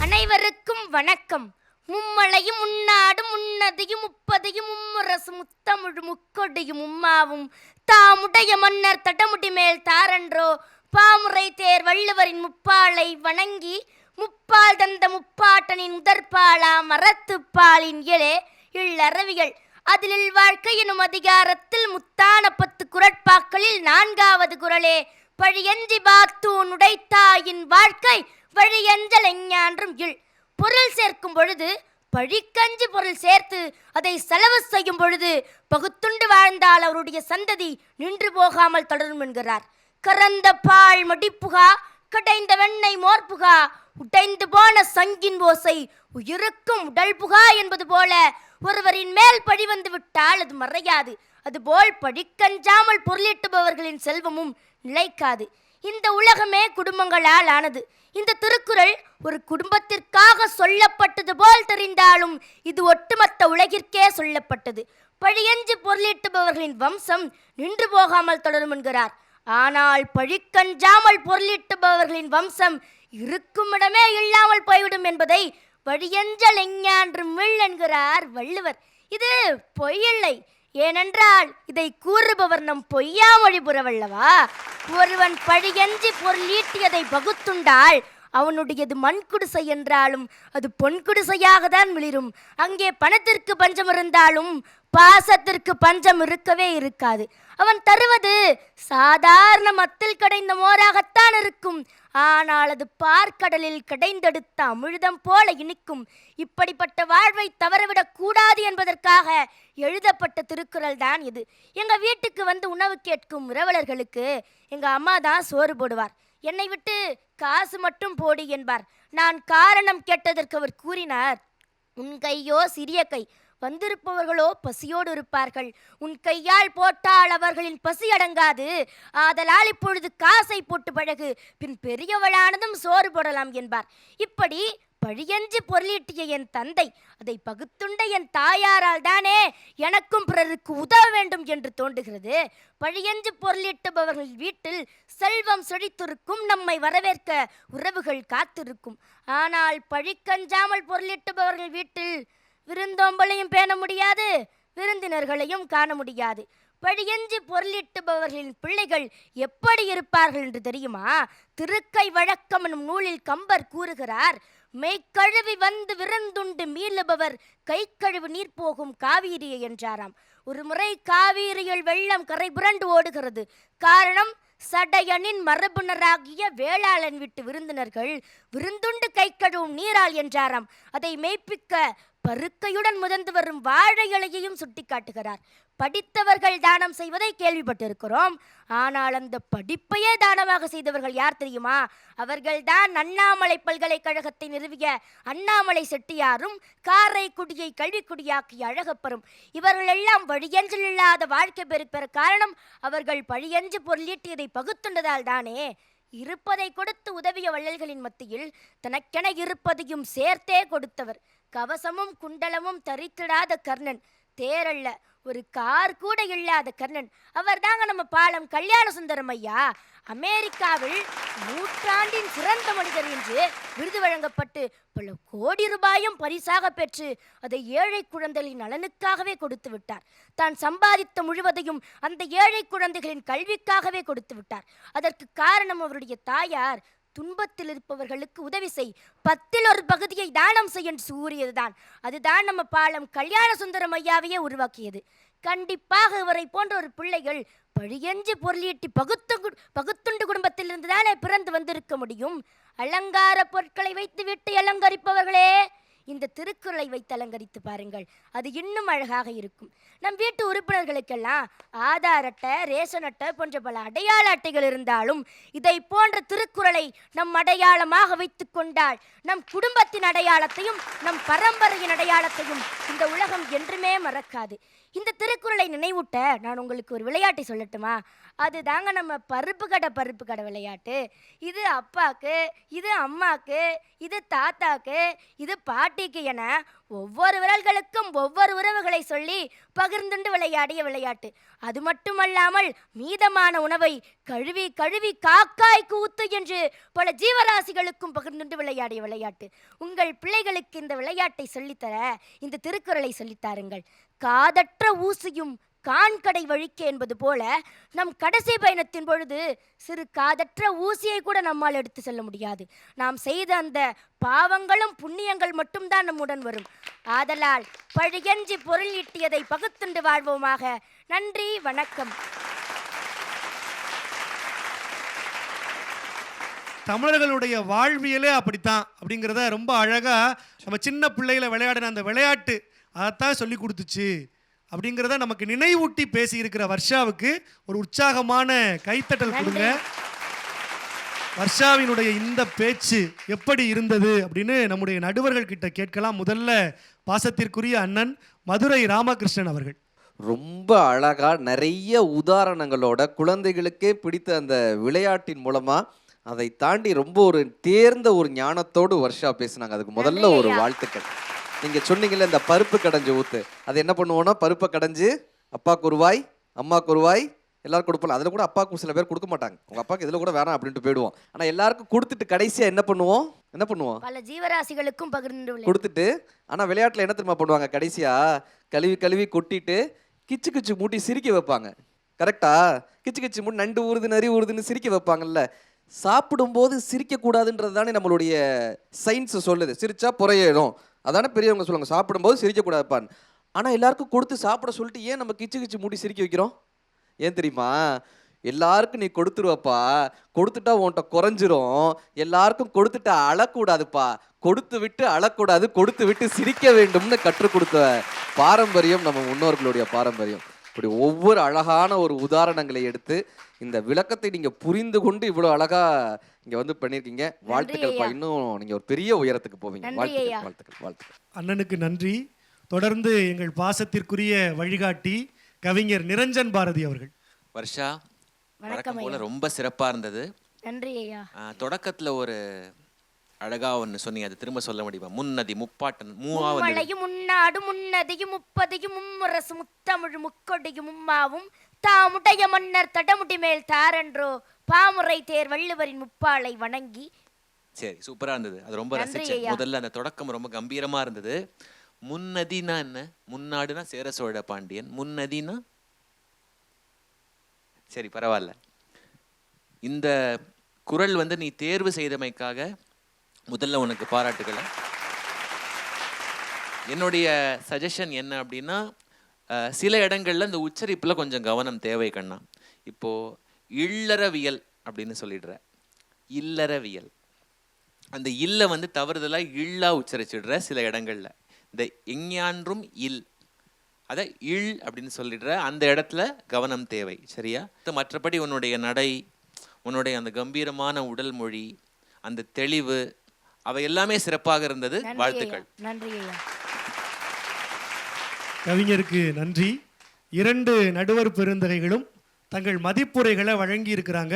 அனைவருக்கும் வணக்கம். மும்மலையும் முன்னாடும் முன்னதையும் முப்பதையும் மும்முரசு முத்தமிழ் முக்கொடியும் உம்மாவும் தாமுடைய மன்னர் தடமுடி மேல் தாரன்றோ பாமுறை தேர் வள்ளுவரின் முப்பாலை வணங்கி முப்பால் தந்த முப்பாட்டனின் முதற்பாலா மரத்துப்பாலின் இயலே இல்லறவியல் அதிலில் வாழ்க்கை எனும் அதிகாரத்தில் முத்தான 10 குரட்பாக்களில் 4வது குரலே பழியஞ்சி பாத்தூன் உடைத்தாயின் வாழ்க்கை வழியஞ்சல் எஞ்ஞான்றும் இல். பொருள் சேர்க்கும் பொழுது பழிக்கஞ்சி பொருள் சேர்த்து அதை செலவு செய்யும் பொழுது பகுத்துண்டு வாழ்ந்தால் அவருடைய சந்ததி நின்று போகாமல் தொடரும் என்கிறார். கறந்த பால் மடிப்புகா கடைந்த வெண்ணெய் மோர்புகா உடைந்து போன சங்கின் ஓசை உயிருக்கும் உடல் புகா என்பது போல ஒருவரின் மேல் பழி வந்து விட்டால் அது மறையாது. அதுபோல் பழிக்கஞ்சாமல் பொருளீட்டுபவர்களின் செல்வமும் நிலைக்காது. இந்த உலகமே குடும்பங்களால் ஆனது. இந்த திருக்குறள் ஒரு குடும்பத்திற்காக சொல்லப்பட்டது போல் தெரிந்தாலும் இது ஒட்டுமொத்த உலகிற்கே சொல்லப்பட்டது. பழியஞ்சு பொருளீட்டுபவர்களின் வம்சம் நின்று போகாமல் தொடரும் என்கிறார். ஆனால் பழிக்கஞ்சாமல் பொருளீட்டுபவர்களின் வம்சம் இருக்குமிடமே இல்லாமல் போய்விடும் என்பதை வழியஞ்சல் எஞ்ஞான்று மிள் என்கிறார் வள்ளுவர். இது பொய்யில்லை. ஏனென்றால் இதை கூறுபவர் நம் பொய்யாமொழி புறவல்லவா. ஒருவன் பழியஞ்சி பொருளீட்டியதை பகுத்துண்டால் அவனுடையது மண்குடிசை என்றாலும் அது பொன்குடிசையாக தான் மிளிரும். அங்கே பணத்திற்கு பஞ்சம் இருந்தாலும் பாசத்திற்கு பஞ்சம் இருக்கவே இருக்காது. அவன் தருவது சாதாரண மத்தில் கடைந்த மோராகத்தான் இருக்கும். ஆனால் அது பார்க்கடலில் கடைந்தெடுத்த அமிழ்தம் போல இனிக்கும். இப்படிப்பட்ட வாழ்வை தவறவிடக் கூடாது என்பதற்காக எழுதப்பட்ட திருக்குறள் தான் இது. எங்க வீட்டுக்கு வந்து உணவு கேட்கும் உறவலர்களுக்கு எங்க அம்மா தான் சோறு போடுவார். என்னை விட்டு காசு மட்டும் போடு என்பார். நான் காரணம் கேட்டதற்கு அவர் கூறினார், உன் கையோ சிறிய கை, வந்திருப்பவர்களோ பசியோடு இருப்பார்கள். உன் கையால் போட்டால் அவர்களின் பசி அடங்காது. ஆதலால் இப்பொழுது காசை போட்டு பழகு, பின் பெரியவளானதும் சோறு போடலாம் என்பார். இப்படி பழியஞ்சு பொருளீட்டிய என் தந்தை, அதை பகுத்துண்ட என் தாயாரால் தானே எனக்கும் பிறருக்கு உதவ வேண்டும் என்று தோன்றுகிறது. பழியஞ்சு பொருளீட்டுபவர்கள் வீட்டில் செல்வம் செழித்திருக்கும், நம்மை வரவேற்க உறவுகள் காத்திருக்கும். ஆனால் பழிக்கஞ்சாமல் பொருளீட்டுபவர்கள் வீட்டில் விருந்தோம்பலையும் பேண முடியாது, விருந்தினர்களையும் காண முடியாது. பழியஞ்சு பொருளீட்டுபவர்களின் பிள்ளைகள் எப்படி இருப்பார்கள் என்று தெரியுமா? திருக்கை வழக்கம் எனும் நூலில் கம்பர் கூறுகிறார், மெய்க்கழுவி வந்து விருந்துண்டு மீளுபவர் கை கழுவு நீர் போகும் காவிரியை என்றாராம். ஒரு முறை காவிரியில் வெள்ளம் கரை புரண்டு ஓடுகிறது. காரணம், சடையனின் மரபுணராகிய வேளாளன் வீட்டு விருந்தினர்கள் விருந்துண்டு கை கழுவும் நீரால் என்றாராம். அதை மெய்ப்பிக்க பருக்கையுடன் முதந்து வரும் வாழை இலையையும் சுட்டி காட்டுகிறார். படித்தவர்கள் தானம் செய்வதை கேள்விப்பட்டிருக்கிறோம். ஆனால் அந்த படிப்பையே தானமாக செய்தவர்கள் யார் தெரியுமா? அவர்கள்தான் அண்ணாமலை பல்கலைக்கழகத்தை நிறுவிய அண்ணாமலை செட்டியாரும் காரைக்குடியை கல்விக்குடியாக்கிய அழகப்பரும். இவர்கள் எல்லாம் வழியஞ்சல் இல்லாத வாழ்க்கை பெற காரணம் அவர்கள் பழியஞ்சு பொருளீட்டியதை பகுத்துண்டதால் தானே. இருப்பதை கொடுத்து உதவிய வள்ளல்களின் மத்தியில் தனக்கென இருப்பதையும் சேர்த்தே கொடுத்தவர். கவசமும் குண்டலமும் தரித்திடாத கர்ணன், தேரல்ல ஒரு கார் கூட இல்லாத கர்ணன், அவர் தாங்க நம்ம பாலம் கல்யாண சுந்தரம் ஐயா. அமெரிக்காவில் நூற்றாண்டின் சிறந்த மனிதர் என்று விருது வழங்கப்பட்டு பல கோடி ரூபாயும் பரிசாக பெற்று அதை ஏழை குழந்தைகளின் நலனுக்காகவே கொடுத்து விட்டார். தான் சம்பாதித்த முழுவதையும் அந்த ஏழை குழந்தைகளின் கல்விக்காகவே கொடுத்து விட்டார். அதற்கு காரணம் அவருடைய தாயார் துன்பத்தில் இருப்பவர்களுக்கு உதவி செய், 10ல் 1 பகுதியை தானம் செய்ய கூறியதுதான். அதுதான் நம்ம பாலம் கல்யாண சுந்தரம் ஐயாவையே உருவாக்கியது. கண்டிப்பாக இவரை போன்ற ஒரு பிள்ளைகள் பழியஞ்சு பொருளீட்டி பகுத்துண்டு குடும்பத்திலிருந்து தானே பிறந்து வந்திருக்க முடியும். அலங்கார பொருட்களை வைத்து வீட்டை அலங்கரிப்பவர்களே, இந்த திருக்குறளை வைத்து அலங்கரித்து பாருங்கள், அது இன்னும் அழகாக இருக்கும். நம் வீட்டு உறுப்பினர்களுக்கெல்லாம் ஆதார் அட்டை, ரேஷன் அட்டை போன்ற பல அடையாள அட்டைகள் இருந்தாலும் இதை போன்ற திருக்குறளை நம் அடையாளமாக வைத்து கொண்டால் நம் குடும்பத்தின் அடையாளத்தையும் நம் பரம்பரையின் அடையாளத்தையும் இந்த உலகம் என்றுமே மறக்காது. இந்த திருக்குறளை நினைவூட்ட நான் உங்களுக்கு ஒரு விளையாட்டை சொல்லட்டுமா? அது தாங்க நம்ம பருப்பு கடை விளையாட்டு. இது அப்பாக்கு, இது அம்மாக்கு, இது தாத்தாக்கு, இது பாட்டி பாட்டிக்கு என ஒவ்வொரு விரல்களுக்கும் ஒவ்வொரு உறவுகளை சொல்லி பகிர்ந்துண்டு விளையாடிய விளையாட்டு. அது மட்டுமல்லாமல் மீதமான உணவை கழுவி கழுவி காக்காய்க்கு ஊத்து என்று பல ஜீவராசிகளுக்கும் பகிர்ந்துண்டு விளையாடிய விளையாட்டு. உங்கள் பிள்ளைகளுக்கு இந்த விளையாட்டை சொல்லித்தர இந்த திருக்குறளை சொல்லித்தாருங்கள். காதற்ற ஊசியும் கான்கடை வழிக்க என்பது போல நம் கடைசி பயணத்தின் பொழுது சிறு காதற்ற ஊசியை கூட நம்மால் எடுத்து செல்ல முடியாது. நாம் செய்த அந்த பாவங்களும் புண்ணியங்கள் மட்டும்தான் நம்முடன் வரும். ஆதலால் பழியஞ்சி பொருள் ஈட்டியதை பகுத்துண்டு வாழ்வோமாக. நன்றி, வணக்கம். தமிழர்களுடைய வாழ்வியலே அப்படித்தான் அப்படிங்கிறத ரொம்ப அழகா நம்ம சின்ன பிள்ளைகளை விளையாடின அந்த விளையாட்டு அதைத்தான் சொல்லி கொடுத்துச்சு அப்படிங்கிறத நமக்கு நினைவூட்டி பேசி இருக்கிற வர்ஷாவுக்கு ஒரு உற்சாகமான கைத்தட்டல் கொடுங்க. வர்ஷாவினுடைய இந்த பேச்சு எப்படி இருந்தது அப்படின்னு நம்முடைய நடுவர்கள் கிட்ட கேட்கலாம். முதல்ல பாசத்திற்குரிய அண்ணன் மதுரை ராமகிருஷ்ணன் அவர்கள். ரொம்ப அழகா நிறைய உதாரணங்களோட குழந்தைகளுக்கே பிடித்த அந்த விளையாட்டின் மூலமா அதை தாண்டி ரொம்ப ஒரு தேர்ந்த ஒரு ஞானத்தோடு வர்ஷா பேசினாங்க. அதுக்கு முதல்ல ஒரு வாழ்த்துக்கள். நீங்க சொன்னீங்கல்ல இந்த பருப்பு கடைஞ்சு ஊத்து, அது என்ன பண்ணுவோம்னா பருப்பை கடைஞ்சு அப்பாவுக்கு ஒரு வாய் அம்மாவுக்கு ஒரு வாய் எல்லாரும் கொடுப்போம். அதில் கூட அப்பாவுக்கு சில பேர் கொடுக்க மாட்டாங்க, உங்க அப்பாவுக்கு இதில் கூட வேணாம் அப்படின்ட்டு போயிடுவோம். ஆனால் எல்லாருக்கும் கொடுத்துட்டு கடைசியாக என்ன பண்ணுவோம் பல ஜீவராசிகளுக்கும் பகிர்ந்து கொடுத்துட்டு, ஆனால் விளையாட்டில் என்ன தெரியுமா பண்ணுவாங்க, கடைசியாக கழுவி கழுவி கொட்டிட்டு கிச்சு கிச்சு மூட்டி சிரிக்க வைப்பாங்க. கரெக்டா? கிச்சு கிச்சு மூட்டி நண்டு ஊறுது நரி ஊறுதுன்னு சிரிக்க வைப்பாங்கல்ல. சாப்பிடும்போது சிரிக்கக்கூடாதுன்றது தானே நம்மளுடைய சயின்ஸ் சொல்லுது. சிரிச்சா புறையேறும், அதானே பெரியவங்க சொல்லுவாங்க, சாப்பிடும்போது சிரிக்கக்கூடாதுப்பான்னு. ஆனால் எல்லாருக்கும் கொடுத்து சாப்பிட சொல்லிட்டு ஏன் நம்ம கிச்சு கிச்சு மூட்டி சிரிக்க வைக்கிறோம்? ஏன் தெரியுமா? எல்லாருக்கும் நீ கொடுத்துருவப்பா, கொடுத்துட்டா உன்கிட்ட குறைஞ்சிரும். எல்லாருக்கும் கொடுத்துட்டு அழக்கூடாதுப்பா, கொடுத்து விட்டு அழக்கூடாது, கொடுத்து விட்டு சிரிக்க வேண்டும்னு கற்றுக் கொடுத்த பாரம்பரியம் நம்ம முன்னோர்களுடைய பாரம்பரியம். இப்படி ஒவ்வொரு அழகான ஒரு உதாரணங்களை எடுத்து இந்த விளக்கத்தை நீங்க புரிந்து கொண்டு இவ்வளவு அழகா இங்க வந்து பண்ணிருக்கீங்க. வாழ்த்துக்கள். இன்னும் நீங்க ஒரு பெரிய உயரத்துக்கு போவீங்க. வாழ்த்துக்கள், வாழ்த்துக்கள், வாழ்த்துக்கள். அண்ணனுக்கு நன்றி. தொடர்ந்து எங்கள் பாசத்திற்குரிய வழிகாட்டி கவிஞர் நிரஞ்சன் பாரதி அவர்கள். வர்ஷா, வணக்கம் போல ரொம்ப சிறப்பா இருந்தது. நன்றி ஐயா. தொடக்கத்துல ஒரு அழகா ஒன்று சொன்னீங்க, அது திரும்ப சொல்ல முடியுமா? முன்னதி முப்பாட்டன் மூவாவது முன்னாடு முன்னதியும் முப்பதியும் மும்முரசு முத்தமிழ் முக்கொடியும் மும்மாவும் தாமுடைய மன்னர் தடமுடி மேல் தாரன்றோ பாமுறை தேர் வள்ளுவரின் முப்பாளை வணங்கி. சரி, சூப்பரா இருந்தது, அது ரொம்ப ரசிச்சேன். முதல்ல அந்த தொடக்கம் ரொம்ப கம்பீரமா இருந்தது. முன்னதினா என்ன? முன்னாடுனா சேர சோழ பாண்டியன், முன்னதினா சரி பரவாயில்ல. இந்த குரல் வந்து நீ தேர்வு செய்தமைக்காக முதல்ல உனக்கு பாராட்டுகளை. என்னுடைய சஜஷன் என்ன அப்படின்னா, சில இடங்கள்ல இந்த உச்சரிப்புல கொஞ்சம் கவனம் தேவை கண்ணா. இப்போ இல்லறவியல் அப்படின்னு சொல்லிடுற, இல்லறவியல், அந்த இல்ல வந்து தவறுதலா இல்லா உச்சரிச்சிடுற சில இடங்கள்ல. இந்த எஞ்ஞான்றும் இல், அதை இல் அப்படின்னு சொல்லிடுற அந்த இடத்துல கவனம் தேவை. சரியா? மற்றபடி உன்னுடைய நடை, உன்னுடைய அந்த கம்பீரமான உடல் மொழி, அந்த தெளிவு, அவை எல்லாமே சிறப்பாக இருந்தது. வாழ்த்துக்கள். நன்றி ஐயா. கவிஞருக்கு நன்றி. 2 நடுவர் பெருந்தகைகளும் தங்கள் மதிப்புரைகளை வழங்கி இருக்கிறாங்க.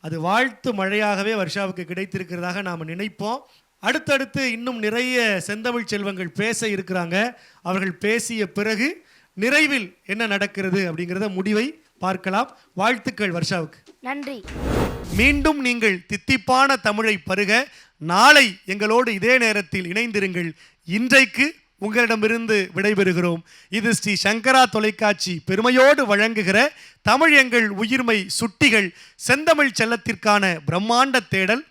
அது வாழ்த்து மழையாகவே வர்ஷாவுக்கு கிடைத்திருக்கிறதாக நாம் நினைப்போம். அடுத்தடுத்து இன்னும் நிறைய செந்தமிழ் செல்வங்கள் பேச இருக்கிறாங்க. அவர்கள் பேசிய பிறகு நிறைவில் என்ன நடக்கிறது அப்படிங்கிறத முடிவை பார்க்கலாம். வாழ்த்துக்கள் வர்ஷாவுக்கு. நன்றி. மீண்டும் நீங்கள் தித்திப்பான தமிழை பருக நாளை எங்களோடு இதே நேரத்தில் இணைந்திருங்கள். இன்றைக்கு உங்களிடமிருந்து விடைபெறுகிறோம். இது ஸ்ரீ சங்கரா தொலைக்காட்சி பெருமையோடு வழங்குகிற தமிழ் எங்கள் உயிர்மை சுட்டிகள் செந்தமிழ் செல்லத்திற்கான பிரம்மாண்ட தேடல்.